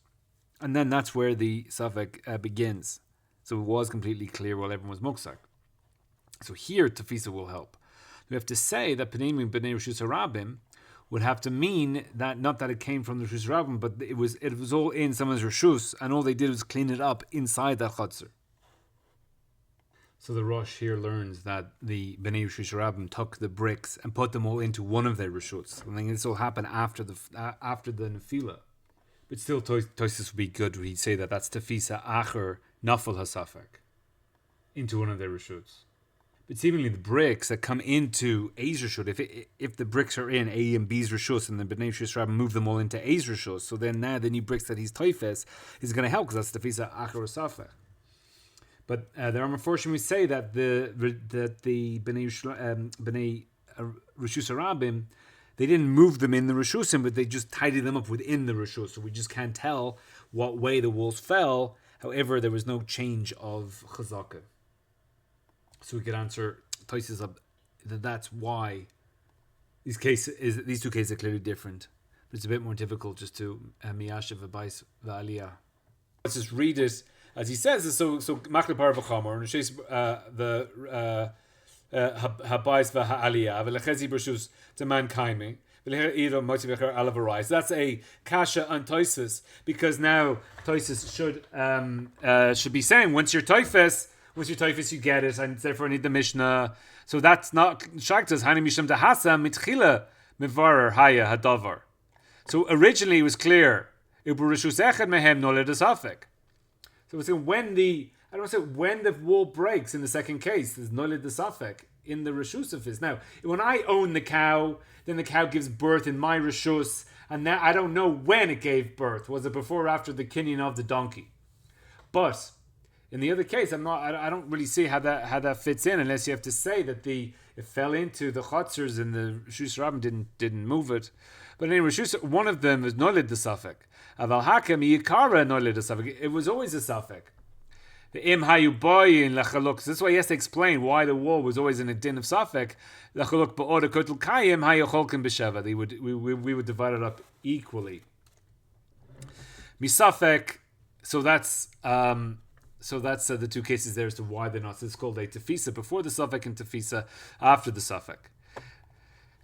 and then that's where the suffix begins. So it was completely clear while everyone was muksak. So here tefisa will help. We have to say that Bnei Reshus Harabim would have to mean that not that it came from the Reshus Harabim, but it was all in someone's Reshus, and all they did was clean it up inside that chutzner. So the Rosh here learns that the Bnei Reshus Harabim took the bricks and put them all into one of their Reshus. And then this will happen after the Nefila. But still, Tosis would be good. He'd say that that's tefisa acher nafal hasafek into one of their Reshus. But seemingly the bricks that come into A's Reshut, if the bricks are in A and B's Reshus, and the Bnei Reshus Harabim move them all into A's Reshus, so then now the new bricks that he's toifes is going to help, because that's tefisa acher hasafek. But there are Meforshim who say that the Bnei Reshus Harabim, they didn't move them in the Reshusim, but they just tidied them up within the Reshus. So we just can't tell what way the walls fell. However, there was no change of Chazakah. So we could answer Tosis that that's why these two cases are clearly different. But it's a bit more difficult just to miyashav v'bais v'aliyah. Let's just read it as he says. So machli par v'chamor the habais v'ha'aliyah v'lechezi b'reshus deman kaiming. That's a kasha on Tosis, because now Tosis should be saying once you're toifes you get it, and therefore need the Mishnah. So that's not shaktas hani misham dahasa mitchila mivarer haya hadavar. So originally it was clear uberishus echad mehem noled asafek. So we're saying when the wall breaks in the second case, there's noled asafek in the reshus of his. Now, when I own the cow, then the cow gives birth in my reshus, and now I don't know when it gave birth. Was it before or after the kinyan of the donkey? But in the other case, I don't really see how that fits in, unless you have to say that it fell into the chotzers and the Reshus Harabim didn't move it. But in Reshus, one of them is nolid the suffix. Aval hakem yikara nolid the suffix. It was always a suffix. The im hayu boyin lachaluk. This is why he has to explain why the wall was always in a din of suffix. Lachaluk ba'oda kotel kayim hayu cholkim b'sheva. We would divide it up equally. Misafek. So that's the two cases there as to why they're not. So it's called a tefisa before the suffix and tefisa after the suffix.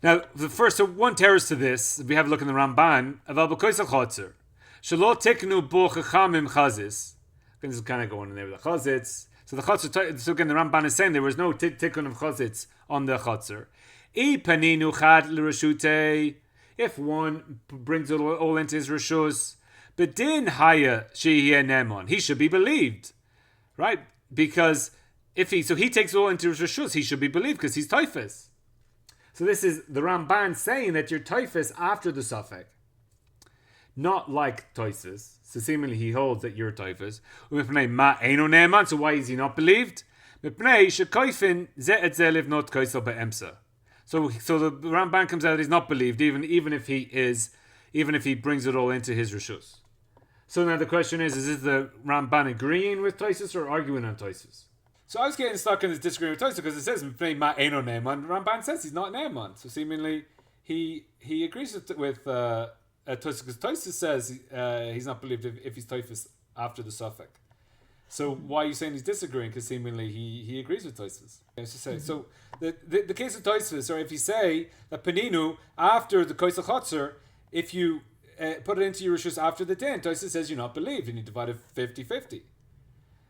Now, so one terrace to this, if we have a look in the Ramban, aval b'koisel chotzer, shelo tiknu bo chachamim chazis. This is kind of going in there with the chazitz. So the chotzer, so again the Ramban is saying there was no tikkun of chazitz on the chotzer. I paninu chad l'reshutei, if one brings it all into his reshus, bedin haya shehiyeh nemon, he should be believed. Right? Because he takes it all into his reshus, he should be believed because he's toifes. So this is the Ramban saying that you're toifes after the suffix, not like toises. So seemingly he holds that you're toifes. So why is he not believed? So the Ramban comes out that he's not believed, even if he brings it all into his reshus. So now the question is this the Ramban agreeing with Tosis or arguing on Tosis? So I was getting stuck in this disagreement with Tosis because it says Ma Eino Ne'eman. Ramban says he's not Ne'eman. So seemingly he agrees with Tosis, because Tosis says he's not believed if he's Tosis after the suffix. So why are you saying he's disagreeing? Because seemingly he agrees with Tosfos. So the case of Tosfos, or if you say that Paninu after the Kois Chotzer, if you put it into your rishus after the din, Tosfos says you're not believed, and you divide it 50-50.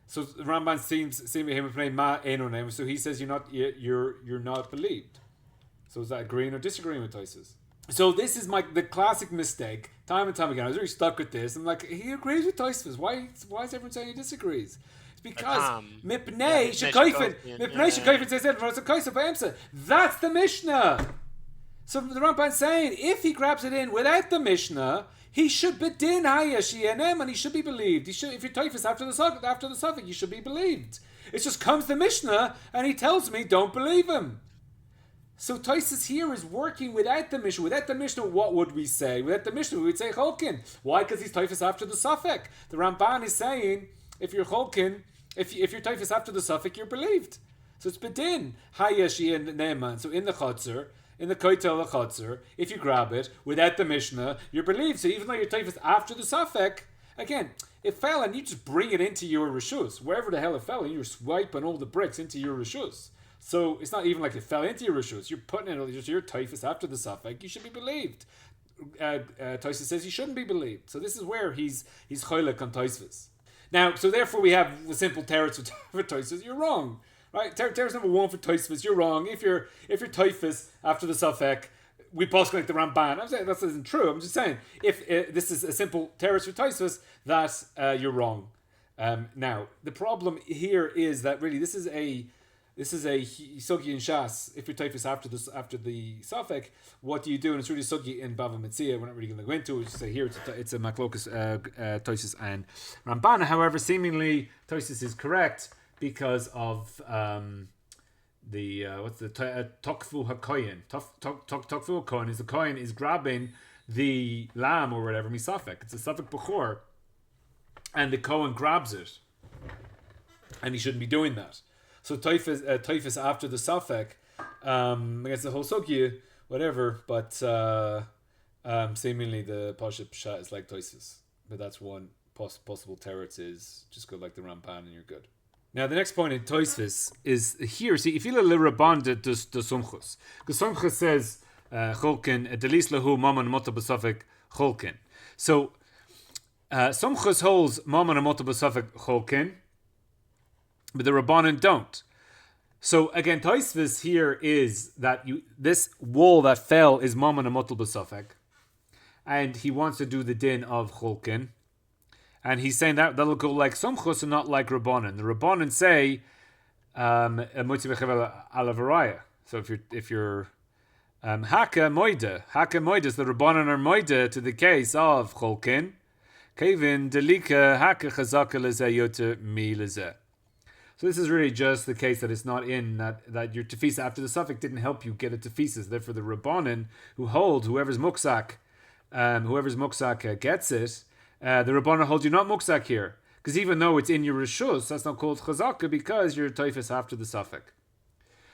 So the Ramban seems him so he says you're not believed. So is that agreeing or disagreeing with Tosfos? So this is the classic mistake, time and time again. I was really stuck with this. I'm like, he agrees with Tosfos. Why is everyone saying he disagrees? It's because Mipnei Shekayfen says that that's the Mishnah. So the Ramban's saying if he grabs it in without the Mishnah, he should be din hayashienem and he should be believed. If you're Tosfos after the suffix, you should be believed. It just comes the Mishnah and he tells me don't believe him. So Tosfos here is working without the Mishnah. Without the Mishnah, what would we say? Without the Mishnah, we would say Cholkin. Why? Because he's Tosfos after the suffix. The Ramban is saying if you're Cholkin, if you're Tosfos after the suffix, you're believed. So it's bedin hayeshi and ne'eman. So in the chotzer, in the koitel chotzer, if you grab it without the Mishnah, you're believed. So even though you're Tosfos after the suffix, again, it fell and you just bring it into your rishus. Wherever the hell it fell, and you're swiping all the bricks into your rishus. So it's not even like it fell into your rishus. You're putting it, you're Tosfos after the suffix. You should be believed. Tosfos says you shouldn't be believed. So this is where he's choylek on Tosfos. Now, so therefore we have the simple teretz for Tosfos. You're wrong, right? Teretz number one for Tosfos. You're wrong. If you're Tosfos after the suffix, we post like the Ramban. I'm saying that isn't true. I'm just saying if this is a simple teretz for Tosfos, that you're wrong. Now the problem here is that really this is a sugi in Shas. If you're Tosfos after the suffix, what do you do? And it's really sugi in Bava Metzia. We're not really going to go into it. Just say here it's a maklokas Tosfos and Ramban. However, seemingly Tosfos is correct because of the tokfu hakoyin. Tokfu hakoyin is the koyin is grabbing the lamb or whatever misafek. It's a suffix bechor, and the kohen grabs it, and he shouldn't be doing that. So Tosfos after the suffix, against the whole sugya, whatever. But seemingly the pasha pshat is like Tosfos, but that's one possible teretz is just go like the Ramban and you're good. Now the next point in Tosfos is here. See, if you look at Rabban the Sumchus, because Sumchus says Cholkin delis lahu maman mota b'safek Cholkin. So Sumchus holds maman mota b'safek Cholkin, but the Rabbanan don't. So again, Tosfos here is that this wall that fell is maman amotel b'safek, and he wants to do the din of Cholkin, and he's saying that'll go like Sumchus and not like Rabbanan. The Rabbanan say motzi bechevel alavaraya. So if you're haka moida, so the Rabbanan are moida to the case of Cholkin. Kevin delika haka chazaka lezeh yoter mi lezeh. So this is really just the case that it's not in that your tefisa after the suffix didn't help you get a tefisa. Therefore, the Rabbanan who hold whoever's muksak gets it. The Rabbanan holds you not muksak here because even though it's in your rishus, that's not called chazaka because you're tefis after the suffix.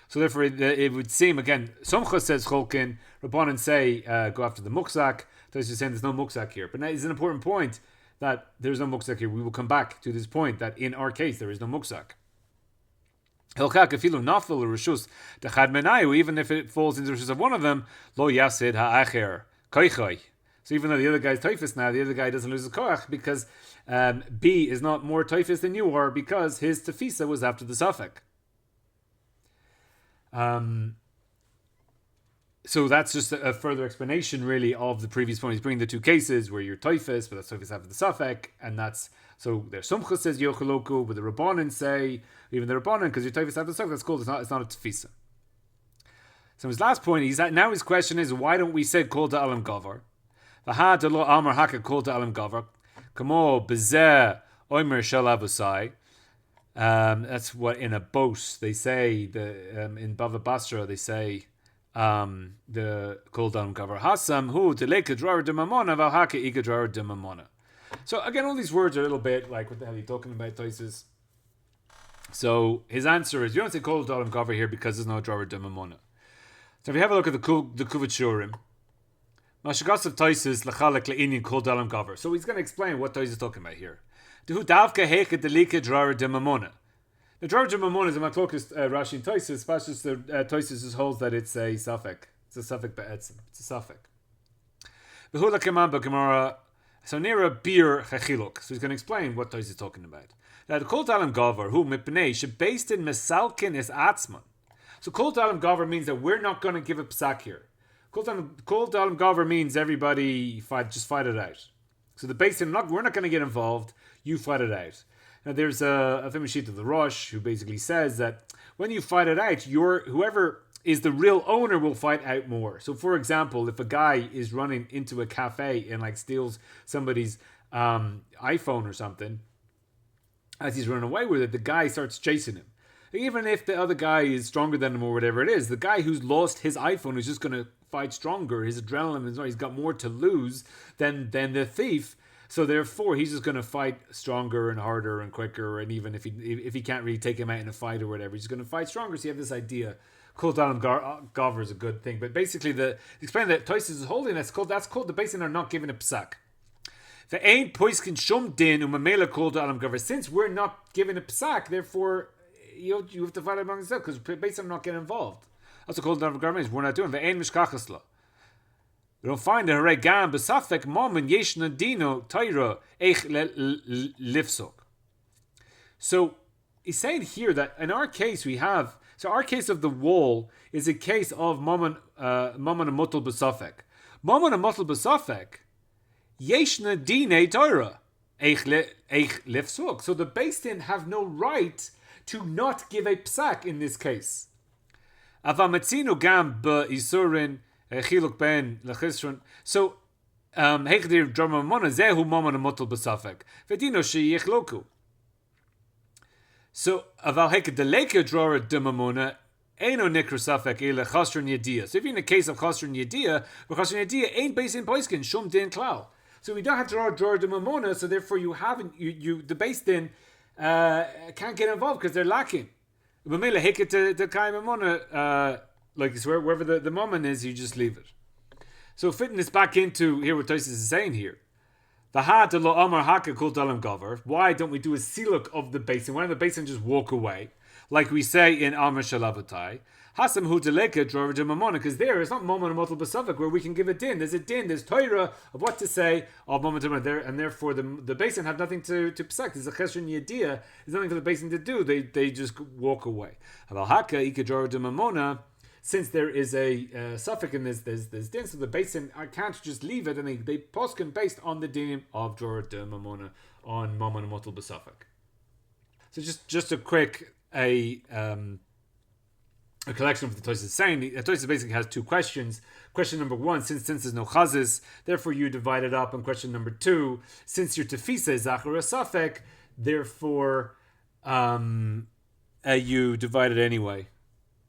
So therefore, it would seem again. Somcha says cholkin. Rabbanan say go after the muksak. So it's just saying there's no muksak here. But now it's an important point that there's no muksak here. We will come back to this point that in our case there is no muksak. Even if it falls into the rishus of one of them, lo yasid ha'acher koichoi. So even though the other guy's toifus now, the other guy doesn't lose his koach because B is not more toifus than you are because his tefisa was after the suffix. So that's just a further explanation, really, of the previous point. He's bringing the two cases where you're toifus, but that's toifus after the suffix, and that's so. There's Sumcha says yochaloku, but the Rabbanan say even the Rabbanan because you're toifus after the suffix. That's called. It's not a tefisa. So his last point, his question is, why don't we say kol to alam gavar? V'ha de lo amar haka kol to alam gavar. Kamo bezeh oimer shel avosai. That's what in a boat they say. In Bava Basra they say the kol to alam gavar hasam hu deleka drar de mamona v'haka ika drar de mamona. So again, all these words are a little bit like, what the hell are you talking about, Toises? So his answer is, you don't say kol to alam gavar here because there's no drar de mamona. So if you have a look at the Kuvot Shurim, Mashagasav Toises lachalek le'inyan kol dalam gaver. So he's going to explain what Toises is talking about here. Dehu davka heke delika drar de mamona. The drar de mamona is a machlokes Rashi and Toises. Pashas the Toises holds that it's a suffix. It's a suffix be'etzim. It's a suffix. Behu lakaman b'gemara. So near a beer chechiluk. So he's going to explain what Toises is talking about. Now the kol dalam gaver who mipnei she based in mesalkin is atzman. So kol dalam gaver means that we're not going to give a psak here. Kol dalam gaver means everybody just fight it out. So the basin, we're not going to get involved. You fight it out. Now there's a famous sheet of the Rosh who basically says that when you fight it out, whoever is the real owner will fight out more. So for example, if a guy is running into a cafe and like steals somebody's iPhone or something, as he's running away with it, the guy starts chasing him. Even if the other guy is stronger than him or whatever it is, the guy who's lost his iPhone is just going to fight stronger. His adrenaline is he's got more to lose than the thief. So therefore, he's just going to fight stronger and harder and quicker. And even if he can't really take him out in a fight or whatever, he's going to fight stronger. So you have this idea. Kol dalam gaver is a good thing, but basically explain that Toises is holding that's called the basin are not giving a psak. The ain't poiskin shum din umamela kol dalam gaver. Since we're not giving a psak, therefore you have to fight among yourself because basically I'm not getting involved. Also called down garments. We're not doing the ein mishkachasla. We don't find the hare gam besafek moment yeshna dino taira eich lifsok. So he's saying here that in our case our case of the wall is a case of mammon a mutal besafek. Mammon a mutal besafek yeshna dine taira eich lifsok. So the Beis Din have no right to not give a psak in this case. Avamatzino gam be'isurin chiluk ben lachisron. So, hechdir drama mona zehu mamon amotel b'safek. Vedino sheyichloku. So, aval hek deleka drora demamona eno nikra safek ele chasron yedia. So, if you're in a case of chasron yedia, but chasron yedia ain't based in poiskin shum din klal. So we don't have to draw demamona. So therefore, the Beis Din can't get involved because they're lacking. Like it's wherever the moment is, you just leave it. So fitting this back into here what Tosis is saying here. Why don't we do a siluk of the basin? Why don't the basin just walk away? Like we say in Amr Shalavatai. Hasam hu deleka drover de mamona, because there is not moment of motel basavik where we can give a din. There's a din, there's Torah of what to say of moment of there, and therefore the basin have nothing to psak. There's a cheshon yediyah. There's nothing for the basin to do. They just walk away. Aval haka ika drover de mamona. Since there is a suffix in this, there's din, so the basin can't just leave it, and they posken based on the din of drover de mamona on moment of motel basavik. So just a quick a collection of the Tosfot is saying. The Tosfot basically has two questions. Question number one, since there's no chazis, therefore you divide it up. And question number two, since your tefisa is zachar safek, therefore you divide it anyway,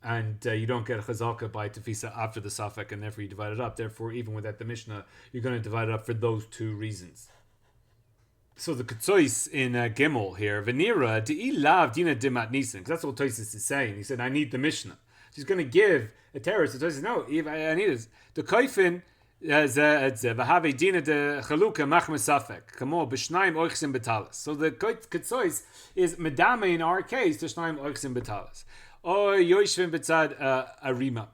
and you don't get a chazaka by tefisa after the safek, and therefore you divide it up. Therefore, even without the Mishnah, you're going to divide it up for those two reasons. So the Ketzois in Gimel here, Venira de'i lav dina dimat nisan, because that's what Tosis is saying. He said, I need the Mishnah. She's going to give a terrorist. So Tosis, no, I need it. The Kaifin v'have dina de chaluka machmes safek kamo b'shnaim oichsim betalas. So the Ketzois is medame in our case to shnaim oichsim betalas. Oy yoishvim betzad arima.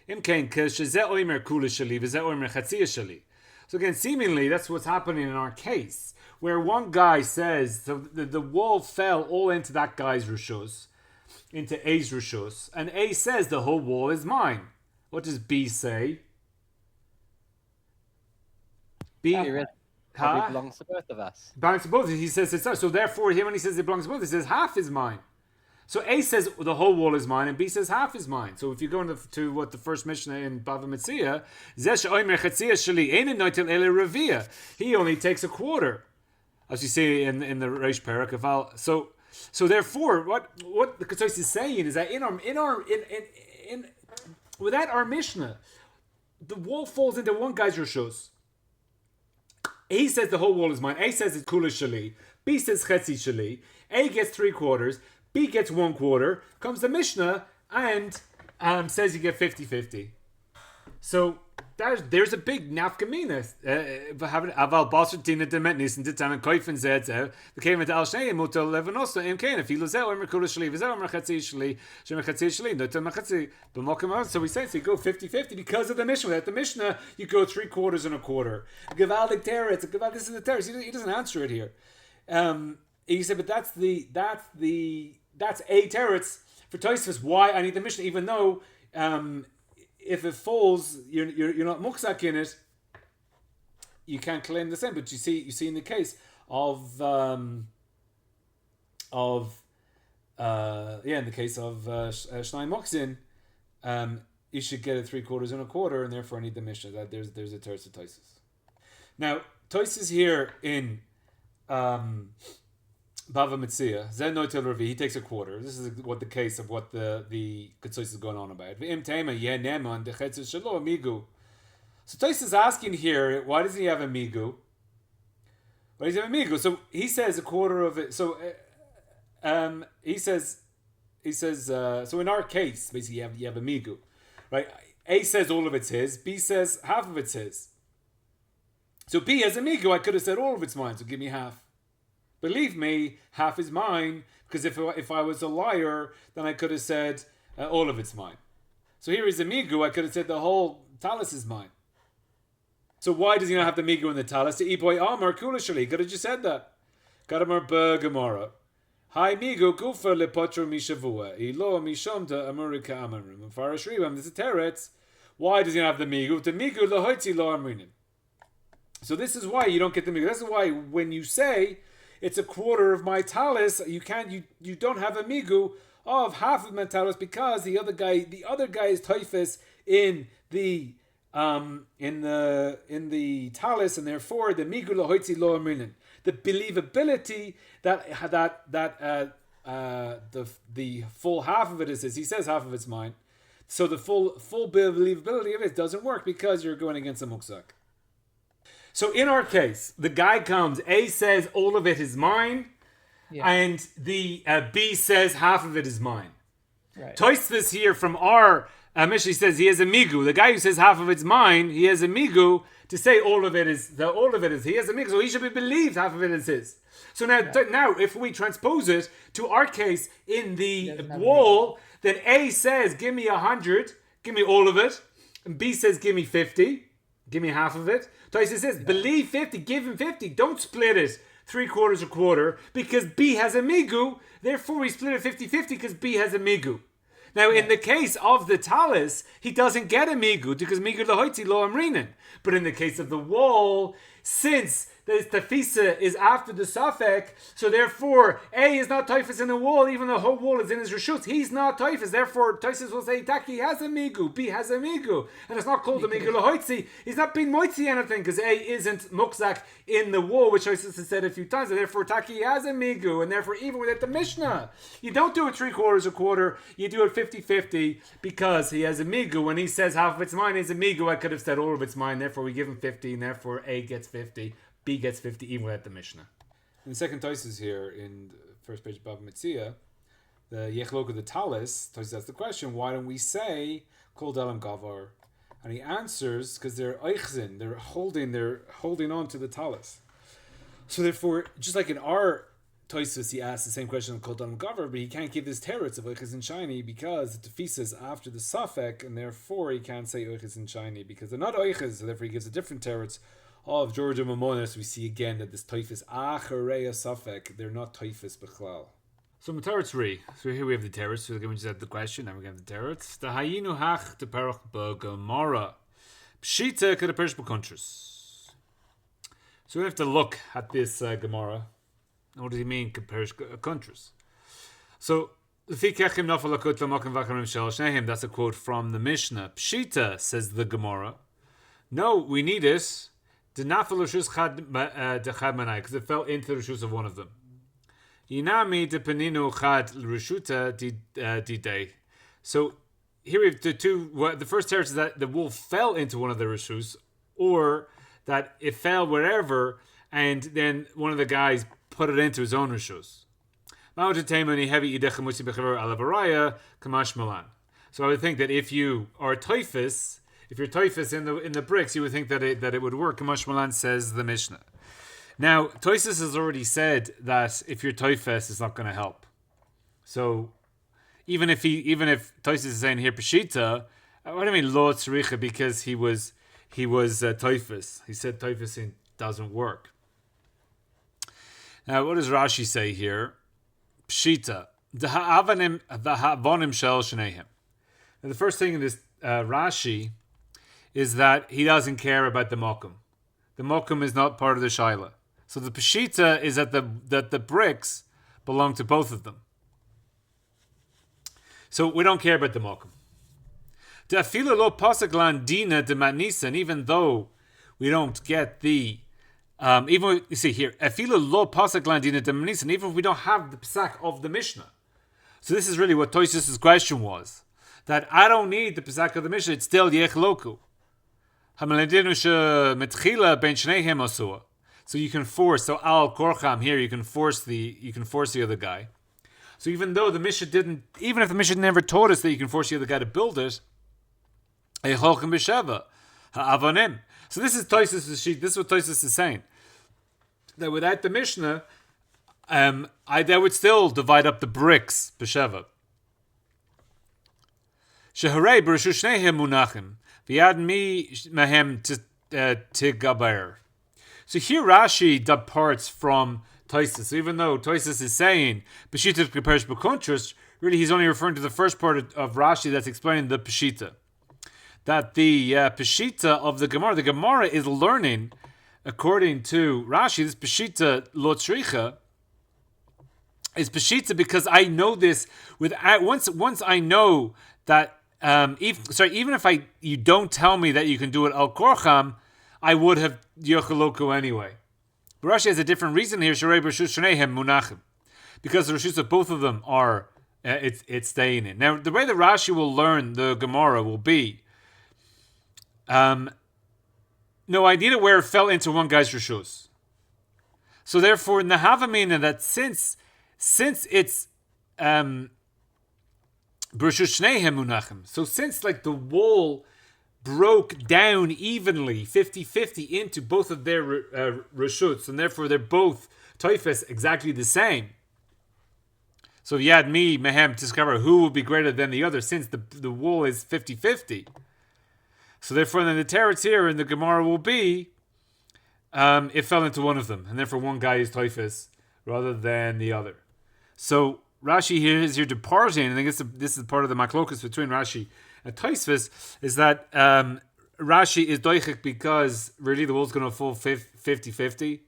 Imkein k'shezeh oimer kula shali v'zeh oimer chatziyah shali. So again, seemingly that's what's happening in our case. Where one guy says, so the wall fell all into that guy's rishus, into A's rishus, and A says the whole wall is mine. What does B say? B probably belongs to both of us. Belongs to both. He says it's ours. So therefore, when he says it belongs to both, he says half is mine. So A says the whole wall is mine, and B says half is mine. So if you go into what the first Mishnah in Bava Metzia, he only takes a quarter. As you see in the Reish Perak, so therefore, what the Ketzois is saying is that without our Mishnah, the wall falls into one guy's rishos. A says the whole wall is mine. A says it's kula shali. B says chetzi shali. A gets 3/4. B gets 1/4. Comes the Mishnah and says you get 50-50. So there's a big nafkamina. Aval basar tina demet nisan titan and koifen zedzev. The came into al shnei mutal levanosa im kain. If he lozel or merkula shli v'zel or merchatzi shli shemerchatzi shli no to merchatzi b'mokim. So we say so you go 50-50 because of the Mishnah. At the Mishnah you go 3/4 and a quarter. Gavaldik teretz. This is the teretz. He doesn't answer it here. He said, but that's a teretz for Tosfos. Why I need the Mishnah, even though. If it falls, you're not muksak in it. You can't claim the same. But you see in the case of in the case of Shnai Moksin, you should get it 3/4 and a quarter, and therefore I need the Mishnah. That there's a teretz of Tosfos. Now Tosfos here in Bava Metzia, Zen no tel Ravi, he takes a quarter. This is what the case of what the Ktzos is going on about. So Tais is asking here, why does he have a migu? Why does he have a migu? So he says a quarter of it. So he says. So in our case, basically, you have a migu, right? A says all of it's his. B says half of it's his. So B has a migu. I could have said all of it's mine. So give me half. Believe me, half is mine, because if I was a liar, then I could have said all of it's mine. So here is the migu. I could have said the whole talis is mine. So why does he not have the migu in the talis? The iboy amar kulashali. Could have just said that. Gadamar Gemara. Hi migu gufa lepotro mishavua. Ilo mishamta amurika amarim. Farash ribam. This is teretz. Why does he not have the migu? The migu lahoitzi lo amrinim. So this is why you don't get the migu. This is why when you say it's a quarter of my talis, you don't have a migu of half of my talis because the other guy is Tosfos in the talis, and therefore the migu lahoitzi lo amrinan. The believability that the full half of it is his. He says half of it's mine, so the full believability of it doesn't work because you're going against a mukzak. So in our case, the guy comes, A says all of it is mine, and the B says half of it is mine. Right. Tosfos here from our Mishnah says he has a migu. The guy who says half of it's mine, he has a migu to say all of it is. He has a migu, so he should be believed half of it is his. So now if we transpose it to our case in the wall, then A says give me 100, give me all of it, and B says give me 50, give me half of it. Tosfos says, believe 50, give him 50. Don't split it 3/4 a quarter because B has a migu. Therefore, we split it 50-50 because B has a migu. Now, in the case of the talis, he doesn't get a migu because migu lahoitzi lo amrinin. But in the case of the wall, since the tafisa is after the safek, so therefore A is not Tosfos in the wall, even though the whole wall is in his reshut. He's not Tosfos. Therefore, Tosfos will say Taki has a migu, B has a migu, and it's not called a migu lahoitzi. He's not being moitzi anything because A isn't mukzak in the wall, which Tosfos has said a few times. And therefore, Taki has a migu, and therefore even with it the Mishnah, you don't do it 3/4 a quarter. You do it 50-50 because he has a migu. When he says half of it's mine is a migu, I could have said all of it's mine. Therefore, we give him 50, and therefore A gets 50. B gets 50 even without the Mishnah. In the second Tosfos here, in the first page of Bava Metzia, the Yechlok of the Talis, Tosfos asks the question, why don't we say Kol Dalam Gavar? And he answers, because they're Eichzin, they're holding on to the Talis. So therefore, just like in our Tosfos, he asks the same question of Kol Dalam Gavar, but he can't give this teretz of Eichzin Shiny because the tefisa is after the Safek, and therefore he can't say Eichzin Shiny because they're not Eichz, so therefore he gives a different teretz of Georgia Mamonis. We see again that this Tosfos Achareya Safek, they're not Tosfos Bechlal. So Matara 3. So here we have the teretz. So again we just had the question, now we have the teretz. The Hayinu Hach the Perach B'Gemara Pshita Kedaperish B'Kontras. So we have to look at this Gemara. What does he mean Kedaperish Kontras? So lfichach im nafal lakut l'makom v'acharim shel shneim. That's a quote from the Mishnah. Pshita, says the Gemara. No, we need it. Because it fell into the reshus of one of them. So here we have the two. The first teretz is that the wool fell into one of the reshus, or that it fell wherever, and then one of the guys put it into his own reshus. So I would think that if you are Tosfos, If you're typhus in the bricks, you would think that it would work. Kamash Malan says the Mishnah. Now, Tosis has already said that if you're typhus, it's not going to help. So, even if Tosis is saying here Peshita, what do I mean lo tzricha? Because he was typhus. He said typhus doesn't work. Now, what does Rashi say here? Pshita. The ha'avonim shel shneihem. Now, the first thing in this Rashi is that he doesn't care about the mokum. The mokum is not part of the shaila. So the pshita is that the bricks belong to both of them. So we don't care about the mokum. The afila lo pasuk lan dina de matnisa, and even though we don't get the even you see here afila lo pasuk lan dina de matnisa, and even if we don't have the psak of the Mishnah. So this is really what Tosfos' question was. That I don't need the psak of the Mishnah, it's still yech loku. So you can force, so al korcham here, you can force the other guy. So even though the Mishnah didn't, even if the Mishnah never taught us that you can force the other guy to build it, so this is Tosfos' sheet. This is what Tosfos is saying. That without the Mishnah, they would still divide up the bricks b'sheva. Sheharei b'rashu shneihem munachim v'yad mi mahem tigaber. So here Rashi departs from Tosfos. So even though Tosfos is saying Peshita compares b'kontrast, really he's only referring to the first part of Rashi that's explaining the Peshita. That the Peshita of the Gemara is learning, according to Rashi, this Peshita lo tzricha is Peshita because I know this once I know that even if you don't tell me that you can do it al korcham, I would have yochaloku anyway. But Rashi has a different reason here. Sharei b'rashus shneihem munachim, because the rashus of both of them are it's staying in. Now the way that Rashi will learn the Gemara will be, no, I need it where it fell into one guy's rashus. So therefore, in the Havamina, that since it's so since like the wall broke down evenly 50-50 into both of their reshuts, and therefore they're both typhus exactly the same. So you had me, mehem, to discover who will be greater than the other, since the wall is 50-50. So therefore then the teretz here in the Gemara will be it fell into one of them, and therefore one guy is typhus rather than the other. So Rashi here is here departing, and I guess this is part of the machlokus between Rashi and Tosfos, is that Rashi is doichik because really the wall's going to fall 50-50.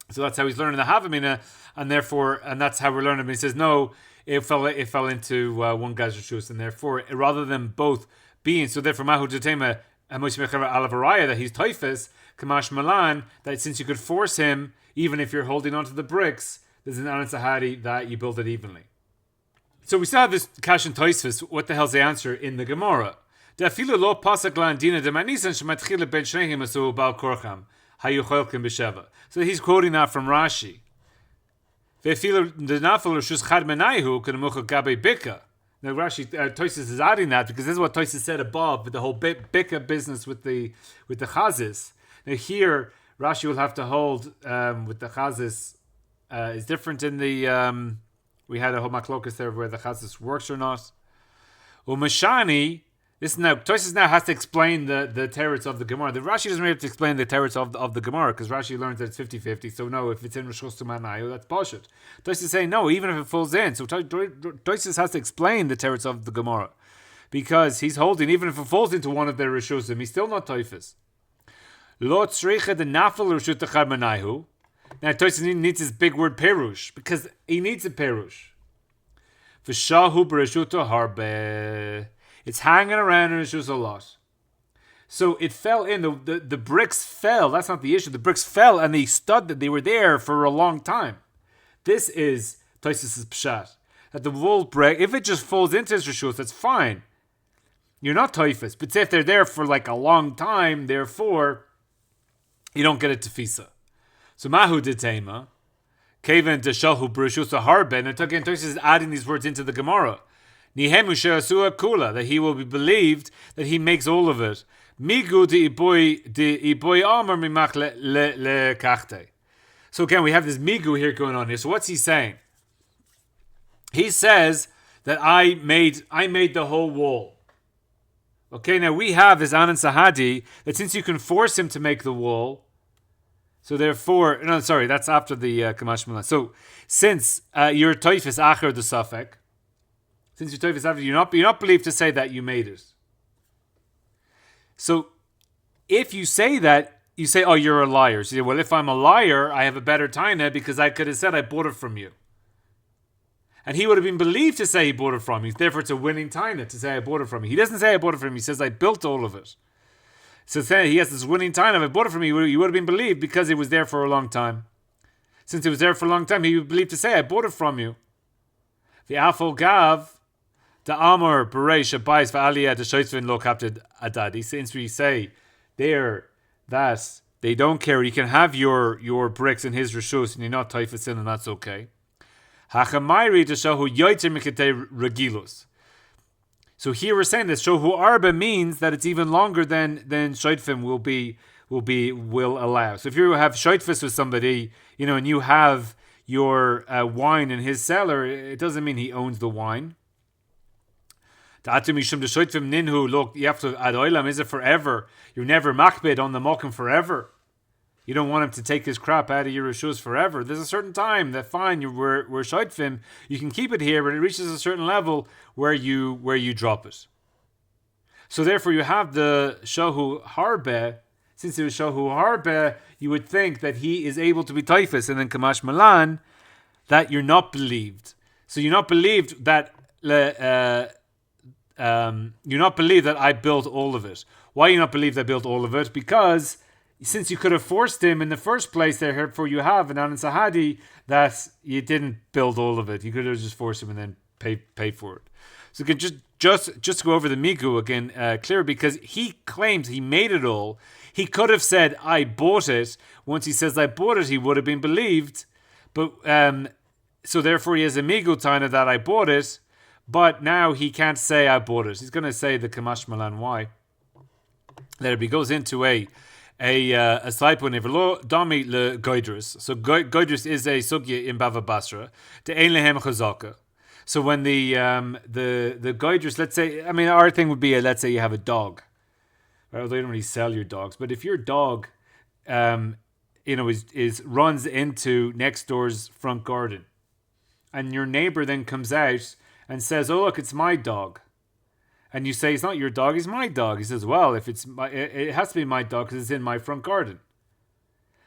So that's how he's learning the Havamina, and that's how we're learning. But he says no, it fell into one guy's reshus, and therefore rather than both being, so therefore Mahu Tetema Alavaraya that he's typhus, Kamash Malan, that since you could force him even if you're holding onto the bricks, there's an Anansahari that you build it evenly. So we still have this Kash and Tosfos. What the hell's the answer in the Gemara? So he's quoting that from Rashi. Now Rashi, Tosfos is adding that because this is what Tosfos said above with the whole bika business with the chazis. Now here Rashi will have to hold with the chazis. Is different in the we had a whole machlokas there where the chazis works or not. Umashani, this now Tosfos now has to explain the teretz of the Gemara. The Rashi doesn't really have to explain the teretz of the Gemara because Rashi learns that it's 50-50. So no, if it's in Rishos Tumanayu, that's bullshit. Tosfos is saying no, even if it falls in. So Tosfos has to explain the teretz of the Gemara because he's holding even if it falls into one of their Rishosim, he's still not Tosfos. Lo tzricha de nafel Rishut Echad Manayu. Now Tosfos needs his big word perush because he needs a perush. V'shahu b'reshuto harbe. It's hanging around in reshus a lot. So it fell in. The bricks fell. That's not the issue. The bricks fell and they stood that they were there for a long time. This is Tosfos' pshat. That the wall break, if it just falls into his reshus, that's fine. You're not typhus. But say if they're there for like a long time, therefore you don't get a tefisa. So Mahu Detema, Kaven Deshahu Brushusa Harben, and again Tosfos is adding these words into the Gemara. Nihemu she'asua kula, that he will be believed that he makes all of it. Migu de iboy amar mimach le kachte. So again, we have this migu here going on here. So what's he saying? He says that I made the whole wall. Okay, now we have this Anan Sahadi that since you can force him to make the wall, so therefore, no, sorry, that's after the Kamash Milan. So since your Toifis Acher the Safek, since your Toifis after, you're not believed to say that you made it. So if you say that, you say, oh, you're a liar. So you say, well, if I'm a liar, I have a better taina because I could have said I bought it from you. And he would have been believed to say he bought it from you. Therefore, it's a winning taina to say I bought it from you. He doesn't say I bought it from you. He says I built all of it. So he has this winning taina. If I bought it from you, you would have been believed because it was there for a long time. Since it was there for a long time, he would believe to say I bought it from you. The afol gav, the amor bereish abayis va'aliyah the shoitzvin lo kapted adadi. Since we say there that they don't care, you can have your bricks in his reshus and you're not typhus in, and that's okay. Hachamayri to shohu yoyter mikete regilus. So here we're saying this shohu arba means that it's even longer than shoitfim will allow. So if you have shoitfis with somebody, and you have your wine in his cellar, it doesn't mean he owns the wine. Look, you have to ad oilam, is it forever? You're never makbid on the mokum forever. You don't want him to take his crap out of your reshus forever. There's a certain time that fine, we're shoitfim, you can keep it here, but it reaches a certain level where you drop it. So therefore you have the shohu harbe. Since it was shohu harbe, you would think that he is able to be typhus, and then kamash malan, that you're not believed. So you're not believed that you're not believed that I built all of it. Why you not believed I built all of it? Because since you could have forced him in the first place, therefore you have an Anan Sahadi that you didn't build all of it. You could have just forced him and then pay for it. So you can just go over the Migu again clear, because he claims he made it all. He could have said I bought it. Once he says I bought it, he would have been believed. But so therefore he has a Migu taina that I bought it. But now he can't say I bought it. He's going to say the Kamash Malan. Why? There he goes into a slight point. Dami le goidrus. So goidrus is a sugya in Bava Basra. The ein lehem chazaka. So when the goidrus, let's say, our thing would be, let's say you have a dog. Right? Although you don't really sell your dogs, but if your dog, is runs into next door's front garden, and your neighbor then comes out and says, "Oh look, it's my dog," and you say, "It's not your dog; it's my dog." He says, "Well, if it has to be my dog because it's in my front garden."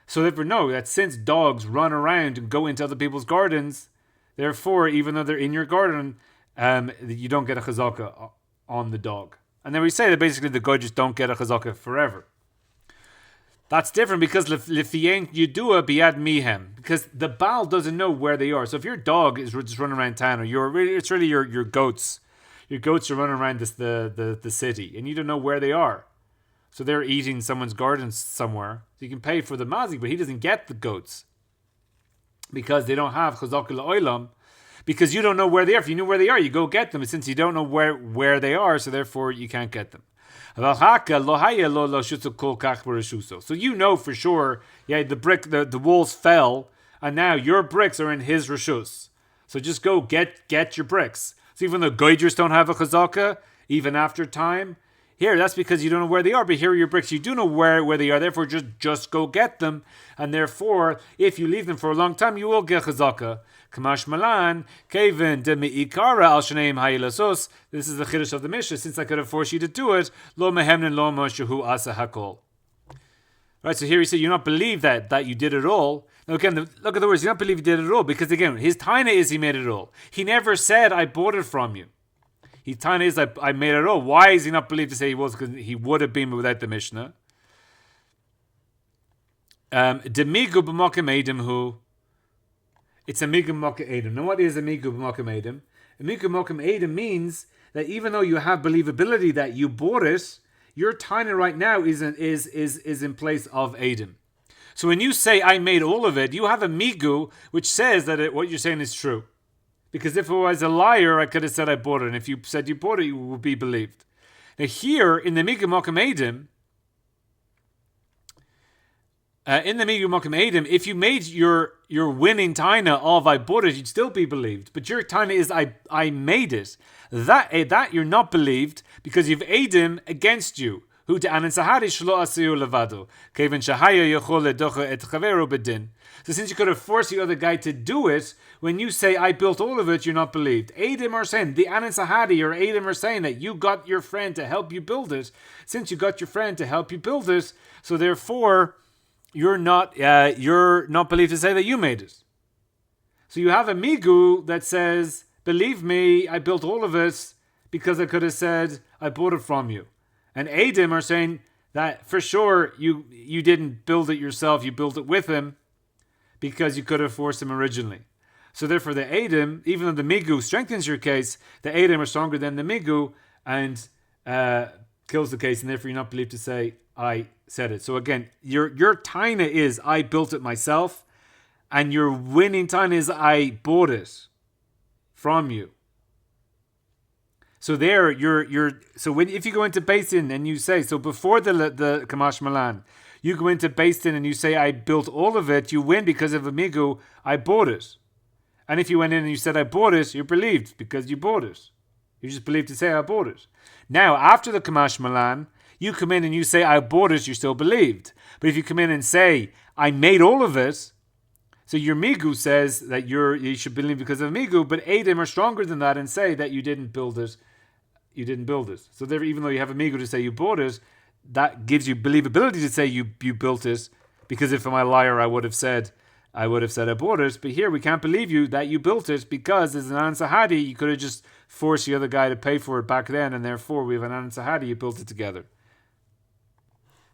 So therefore, know that since dogs run around and go into other people's gardens, therefore, even though they're in your garden, you don't get a chazaka on the dog. And then we say that basically the goy just don't get a chazaka forever. That's different because lefiyeng yudua biad mihem, because the Baal doesn't know where they are. So if your dog is just running around town, or it's really your goats. Your goats are running around the city, and you don't know where they are. So they're eating someone's garden somewhere. So you can pay for the mazik, but he doesn't get the goats because they don't have chazaka la'olam. Because you don't know where they are. If you knew where they are, you go get them. And since you don't know where they are, so therefore you can't get them. So you know for sure, the walls fell, and now your bricks are in his reshus. So just go get your bricks. So even though goyders don't have a chazaka, even after time, here that's because you don't know where they are. But here are your bricks. You do know where they are. Therefore, just go get them. And therefore, if you leave them for a long time, you will get chazaka. Kamash malan, kevin de meikara al shneim hayilasos. This is the chiddush of the Mishnah. Since I could have forced you to do it, lo mehemnin lo moshehu asa hakol. Right. So here he said, you don't believe that you did it all. Now again, look at the words. You don't believe you did it all because again, his taina is he made it all. He never said I bought it from you. His taina is I made it all. Why is he not believed to say he was? Because he would have been without the Mishnah. Demigu b'mokem edim hu. It's a migu b'mokem edim. Now what is a migu b'mokem edim? A migu b'mokem edim means that even though you have believability that you bought it, your taina right now is in place of edim. So when you say I made all of it, you have a migu which says that what you're saying is true. Because if I was a liar, I could have said I bought it. And if you said you bought it, you would be believed. Now here, in the Migu Mokum Edim, if you made your winning taina of I bought it, you'd still be believed. But your taina is I made it. That you're not believed because you've Edim against you. Who to anan sahari shlo asiu levado. Kevin shahaya yochol ledocha et chaveru bedin. So since you could have forced the other guy to do it, when you say I built all of it, you're not believed. Edim are saying, the anan sahari or Edim are saying that you got your friend to help you build it. Since you got your friend to help you build it, so therefore you're not believed to say that you made it. So you have a migu that says, believe me, I built all of it because I could have said I bought it from you. And Edim are saying that for sure you didn't build it yourself, you built it with him because you could have forced him originally. So therefore the Edim, even though the Migu strengthens your case, the Edim are stronger than the Migu and kills the case, and therefore you're not believed to say, I said it. So again, your taina is, I built it myself, and your winning taina is, I bought it from you. So there, if you go into Beis Din and you say, so before the Kamash Malan, you go into Beis Din and you say, I built all of it, you win because of Amigu, I bought it. And if you went in and you said, I bought it, you're believed because you bought it. You just believed to say, I bought it. Now, after the Kamash Malan, you come in and you say, I bought it, you're still believed. But if you come in and say, I made all of it, so your Migu says that you should believe because of Migu, but Edim are stronger than that and say that you didn't build it. You didn't build it. So there, even though you have a Migu to say you bought it, that gives you believability to say you built it, because if I'm a liar, I would have said I bought it. But here we can't believe you that you built it because as an Ansahadi, you could have just forced the other guy to pay for it back then, and therefore we have an Ansahadi, you built it together.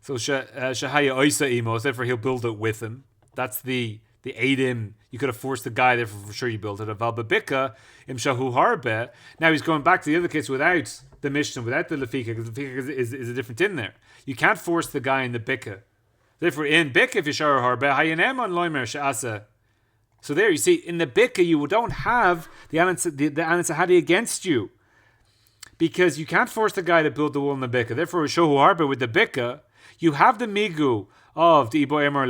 So Shahaya Oisa Imo, therefore he'll build it with him. That's the Edim. You could have forced the guy, therefore for sure you built it. Aval Babika im Shahu Harbe. Now he's going back to the other case without the Mishnah, without the Lefika, because the Lefika is a different in there. You can't force the guy in the Bika. Therefore in Bika, if you Shahu Harbe, Hayanem on Loimer Sha'asa. So there you see, in the Bika you don't have the Anansahadi against you, because you can't force the guy to build the wall in the Bika. Therefore Shahu Harbe with the Bika, you have the Migu of the Ibo Emor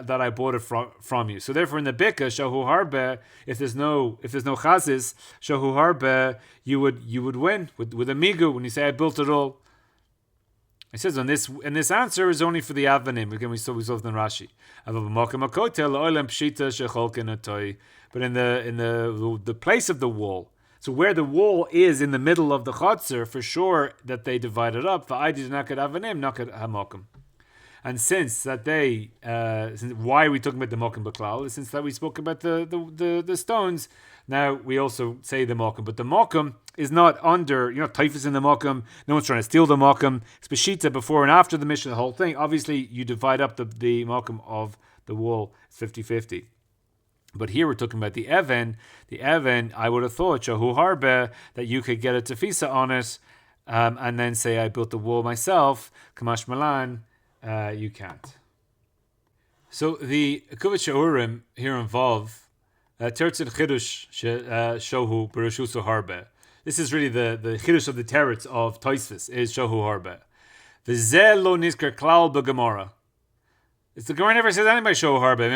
that I bought it from you. So therefore in the Bika, Shahu Harbe, if there's no Chazis, Shahu Harbe, you would win with a Migu when you say I built it all. It says and this answer is only for the Avanim. Again, we saw in Rashi. But in the place of the wall, so where the wall is in the middle of the Chatzar, for sure that they divide it up. And since that why are we talking about the Mokum Baklal? Since that we spoke about the stones, now we also say the Mokum. But the Mokum is not under, typhus in the Mokum. No one's trying to steal the Mokum. It's Beshita before and after the mission, the whole thing. Obviously, you divide up the Mokum of the wall 50-50. But here we're talking about the Even. The Even, I would have thought, Shahu Harbe, that you could get a tefisa on it and then say, I built the wall myself. Kamash Malan. You can't. So the Kuvit Sha'urim here involve Teretz Chidush Shohu Berushusu Harbe. This is really the Chidush of the Teretz of Tosfot is Shohu Harbe. V'zeh lo nizker klal b'Gemara. It's the Gemara never says anything about Shohu Harbe.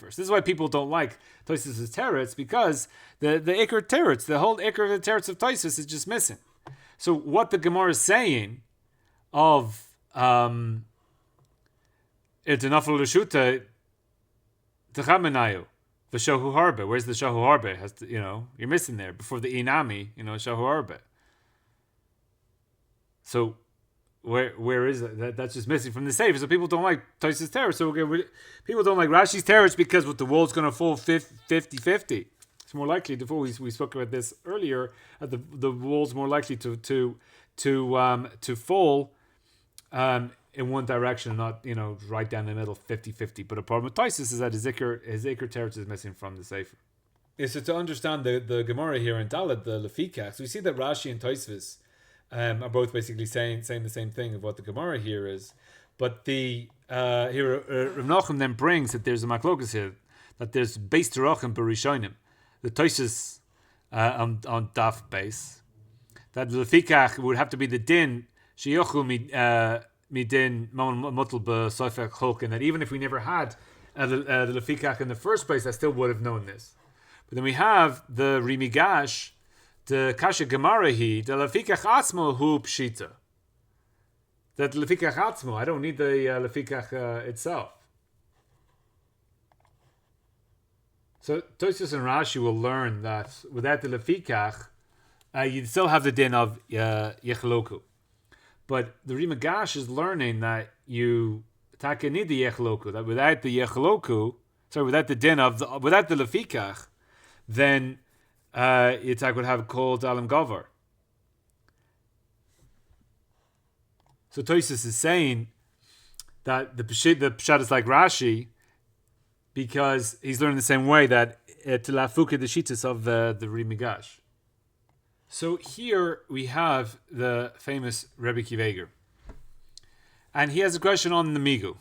This is why people don't like Tosfot's Teretz, because the Iker Teretz, the whole Iker of the Teretz of Tosfot is just missing. So what the Gemara is saying of Irtanafal Rishuta Techamenayu, the Shahu Harbe. Where's the Shahu Harbe? Has to, you're missing there before the Inami, Shahu Harbe. So where is it? That's just missing from the Sefer. So people don't like Tosfos Teretz. So people don't like Rashi's Teretz because the wall's going to fall 50-50. It's more likely to fall. We spoke about this earlier. The wall's more likely to fall in one direction, not right down the middle, 50-50. But the problem with Tosfos is that his Iker Teretz is missing from the Sefer. So to understand the Gemara here in Dalet, the Lefikach, so we see that Rashi and Tosfos are both basically saying the same thing of what the Gemara here is. But here Rav Nachum then brings that there's a machlokas here. that there's base Terach and Berishonim, the Tosfot on Daf base, that Lefikach would have to be the din Sheyochu midin mutal b'soifek cholkin, that even if we never had the Lefikach in the first place, I still would have known this. But then we have the Rimigash, the Kasha Gemarahi, the Lefikach Atzmo hu pshita. That Lefikach Atzmo, I don't need the Lefikach itself. So Tosfos and Rashi will learn that without the Lefikach, you still have the din of Yechloku. But the Rimagash is learning that you need the Yechloku, that without the Yechloku, without the din of, without the Lefikach, then Yitzhak would have called Alam Gavar. So Tosfos is saying that the Pshat is like Rashi, because he's learning the same way that Tilafuka the Shitas of the Rimigash. So here we have the famous Rebbe Kiveger. And he has a question on the Migu,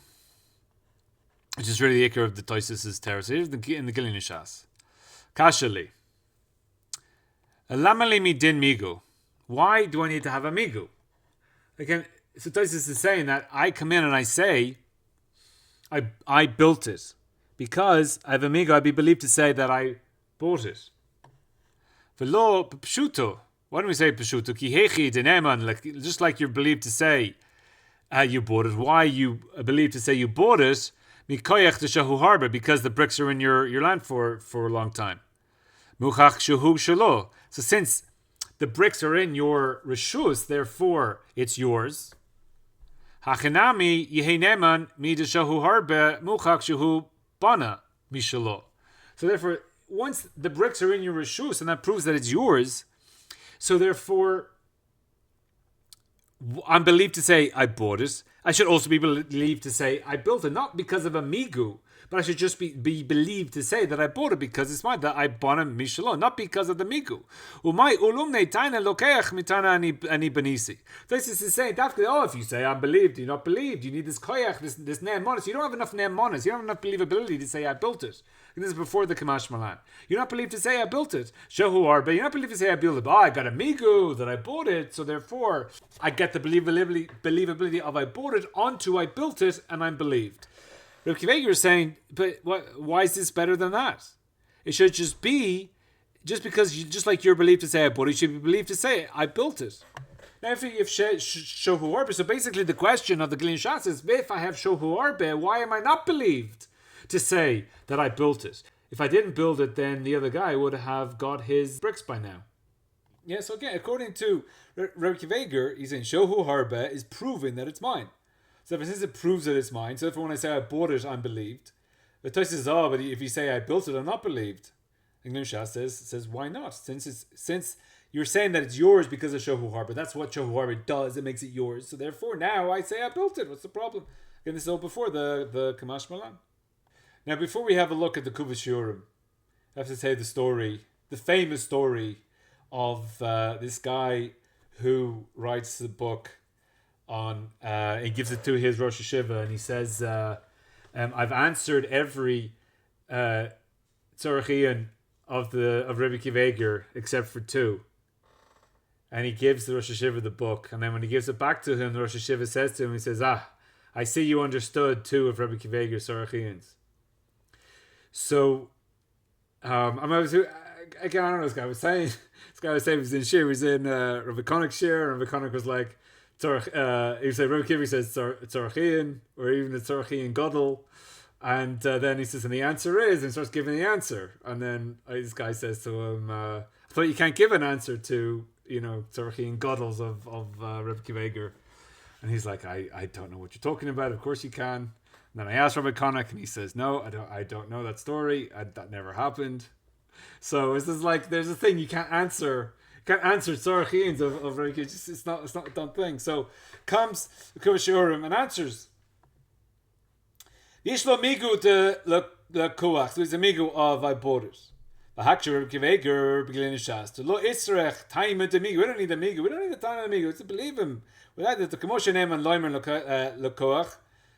which is really the ikar of the Tosfos' Torah. So here's in the Gilin Shas. Kashali. Lamali mi din Migu. Why do I need to have a Migu? Again, so Tosfos is saying that I come in and I say, I built it. Because I have a Migu, I'd be believed to say that I bought it. V'lo pshuto. Why don't we say pshuto? Ki hechi deneman, just like you're believed to say you bought it. Why you believed to say you bought it? Mikoyach to shahu harbor, because the bricks are in your land for a long time. Muchach shahu shalo. So since the bricks are in your reshus, therefore it's yours. Hachinami yeheneman mi de shahu harbe muchach shahu bana mishalo. So therefore, once the bricks are in your reshus, and that proves that it's yours, so therefore, I'm believed to say I bought it. I should also be believed to say I built it, not because of a migu, but I should just be believed to say that I bought it because it's mine, that I bought it mishalon, not because of the migu. Umay ulumne taina lokeach mitana ani benisi. This is to say, if you say I'm believed, you're not believed. You need this koyach, this ne'emonis. You don't have enough ne'emonis. You don't have enough believability to say I built it. And this is before the Kamash Malan. You're not believed to say I built it. Shehu arbe. You're not believed to say I built it. I got a migu that I bought it, so therefore I get the believability of I bought it onto I built it, and I'm believed. Reb Kiveger is saying, but why is this better than that? It should just be, because just like you're believed to say I bought it, you should be believed to say I built it. Now, if shohu arbe, so basically the question of the Glin Shas is, if I have shohu arbe, why am I not believed to say that I built it? If I didn't build it, then the other guy would have got his bricks by now. Yeah, so again, according to Reb Kiveger, he's saying shohu harbe is proving that it's mine. So since it proves that it's mine, so if when I say I bought it, I'm believed. The Tosfos says, but if you say I built it, I'm not believed. And Glin Shas says, why not? Since you're saying that it's yours because of shohu harbe, that's what shohu harbe does. It makes it yours. So therefore, now I say I built it. What's the problem? Again, this is all before the Kamash Malan. Now, before we have a look at the Kuvas Shurim, I have to say the famous story of this guy who writes the book on, he gives it to his Rosh Hashiva, and he says, I've answered every Tzarachian of Rebbe Kiveger except for two. And he gives the Rosh Hashiva the book, and then when he gives it back to him, the Rosh Hashiva says to him, he says, I see you understood two of Rebbe Kiveger's Tzarachians. So, again, I don't know, this guy was saying he was in Shir, he was in Rabbi Connick's Shir, and Rabbi Connick was like, he said, Rabbi Kiveger says Tzarachian, or even the Tzarachian Gadol, and then he says, and the answer is, and starts giving the answer, and then this guy says to him, I thought you can't give an answer to, Tzarachian Gadols of Rabbi Kiveger, and he's like, I don't know what you're talking about, of course you can. And then I asked Rabbi Connick, and he says, no, I don't know that story, that never happened. So it's just like, there's a thing you can't answer Tzarachians of Rabbi Kiveger. It's not a done thing. So comes the Kuvas Shurim and answers. Yishlo migu de le koach. There's a migu of I bought it. The Haksha Rabbi Kiveger beginning shas. The lo isrech time de migu. We don't need the migu. We don't need the time of the migu. It's to believe him. Without the Kamosha name and loimer le koach.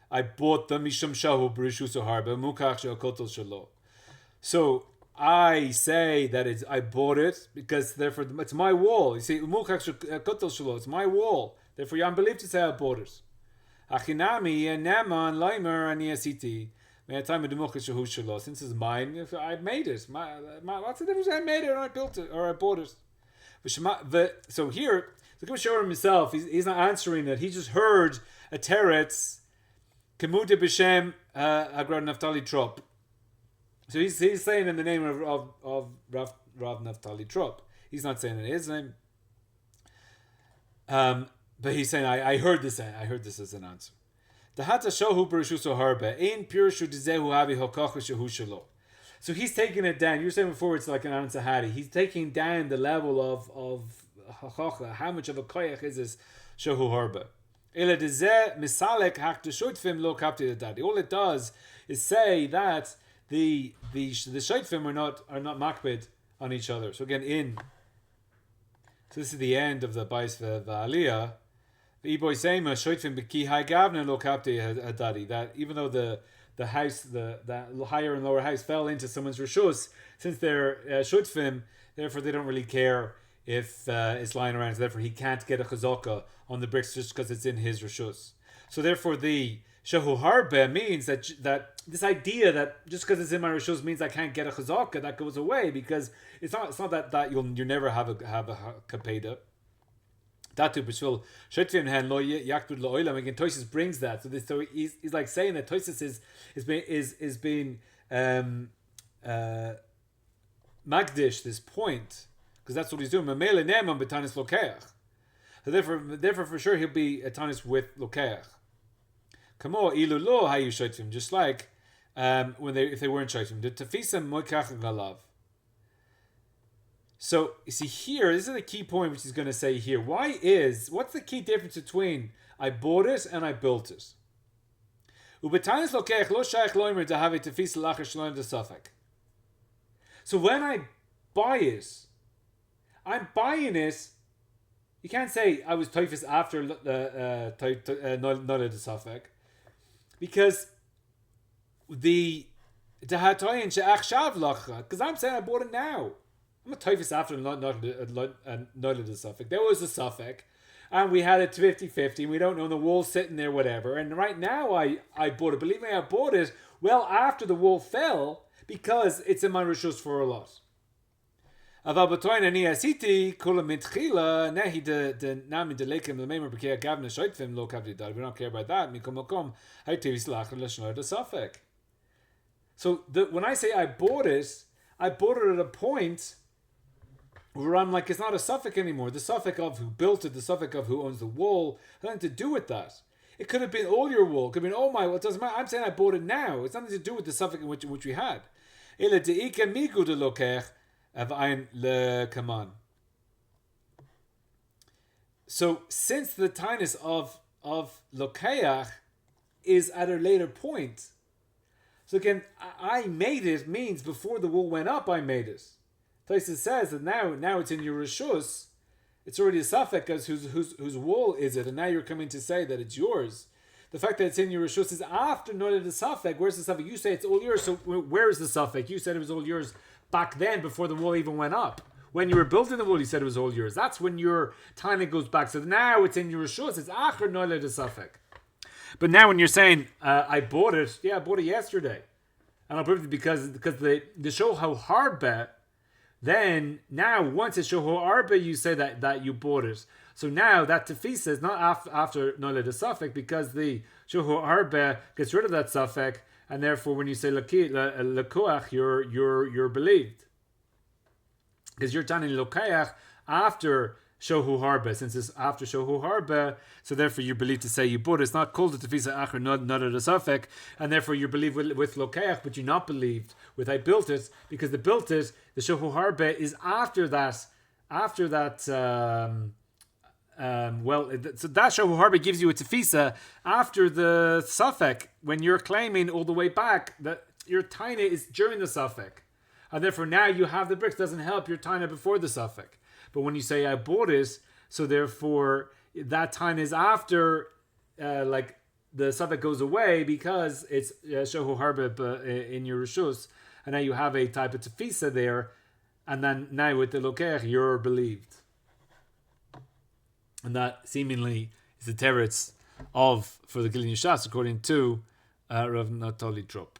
I bought them mishum shahu b'rishus harbe mukach she'akotel shalo. So I say that I bought it because therefore it's my wall. You see, it's my wall. Therefore, I'm believed to say I bought it. Achinami neman leimer ani asiti. Since it's mine, I made it. What's the difference? I made it, or I built it, or I bought it. So here, the Sha'urim himself, he's not answering it. He just heard a teretz, Kemute b'shem Agrad Naftali Trop. So he's saying in the name of Rav Naftali Trop. He's not saying in his name. But he's saying, I heard this as an answer. So he's taking it down. You were saying before it's like an answer Hadi. He's taking down the level of hachacha. How much of a koyach is this shehu harba? All it does is say that the shaytfim are not makbid on each other. So again, so this is the end of the Bais V'Aliyah. That even though the house, the higher and lower house fell into someone's rishus, since they're shutfim, therefore they don't really care if it's lying around. So therefore he can't get a chazaka on the bricks just because it's in his rishus. So therefore the shehu harbe means that this idea that just because it's in my rishus means I can't get a chazaka, that goes away, because it's not that you never have a kapeda. Datu b'shvil shaytvim hen lo yaktud la'olam. Again, Tosfot brings that. So he's like saying that Tosfot is being magdish this point, because that's what he's doing. Mamele neman b'tanis lokeach. So therefore, for sure he'll be a tanis with lokeach. Kamo ilu lo hayu shaytvim. Just like if they weren't shaytvim, the tafisam moikach galav. So you see here, this is the key point which he's going to say here. What's the key difference between I bought it and I built it? So when I buy it, I'm buying it. You can't say I was toifus after Nola de Safek, because because I'm saying I bought it now. I'm a typhus after not a suffix. There was a suffix, and we had it 50-50, and we don't know the wall sitting there, whatever. And right now I bought it. Believe me, I bought it well after the wall fell, because it's in my rishus for a lot. We don't care about that. So when I say I bought it at a point where I'm like, it's not a suffix anymore. The suffix of who built it, the suffix of who owns the wall, has nothing to do with that. It could have been all your wall. It could have been all my wall. It doesn't matter. I'm saying I bought it now. It's nothing to do with the suffix in which we had. So since the tinus of lokeach is at a later point, so again, I made it means before the wall went up, I made it. Tosfot says that now it's in your rishus. It's already a suffix as whose wall is it, and now you're coming to say that it's yours. The fact that it's in your rishus is after noted the suffix. Where's the suffix? You say it's all yours. So where is the suffix? You said it was all yours back then, before the wall even went up. When you were building the wall, you said it was all yours. That's when your timing goes back. So now it's in your rishus. It's after noted the suffix. But now when you're saying I bought it, I bought it yesterday, and I'll prove it because the show how hard bet. Then now once it's show arba, you say that you bought it. So now that tefisa is not after nola the suffix, because the show arba gets rid of that suffix, and therefore when you say lakoach, you're believed, because you're telling lokeach after shohu harba. Since it's after shohu harba, so therefore you believe to say you bought it. It's not called the tefisa acher not the suffix, and therefore you believe with lokeach, but you're not believed with I built it, because the built it, the shohu harba, is after that. So that shohu harba gives you a tefisa after the suffix, when you're claiming all the way back that your taina is during the suffix, and therefore now you have the bricks. Doesn't help your taina before the suffix. But when you say I bought it, so therefore that time is after, like the suffix goes away, because it's shohu harba in your rishus, and now you have a type of tefisa there, and then now with the lokech you're believed, and that seemingly is the teretz for the Gilin Yishas according to Rav Natali Trop.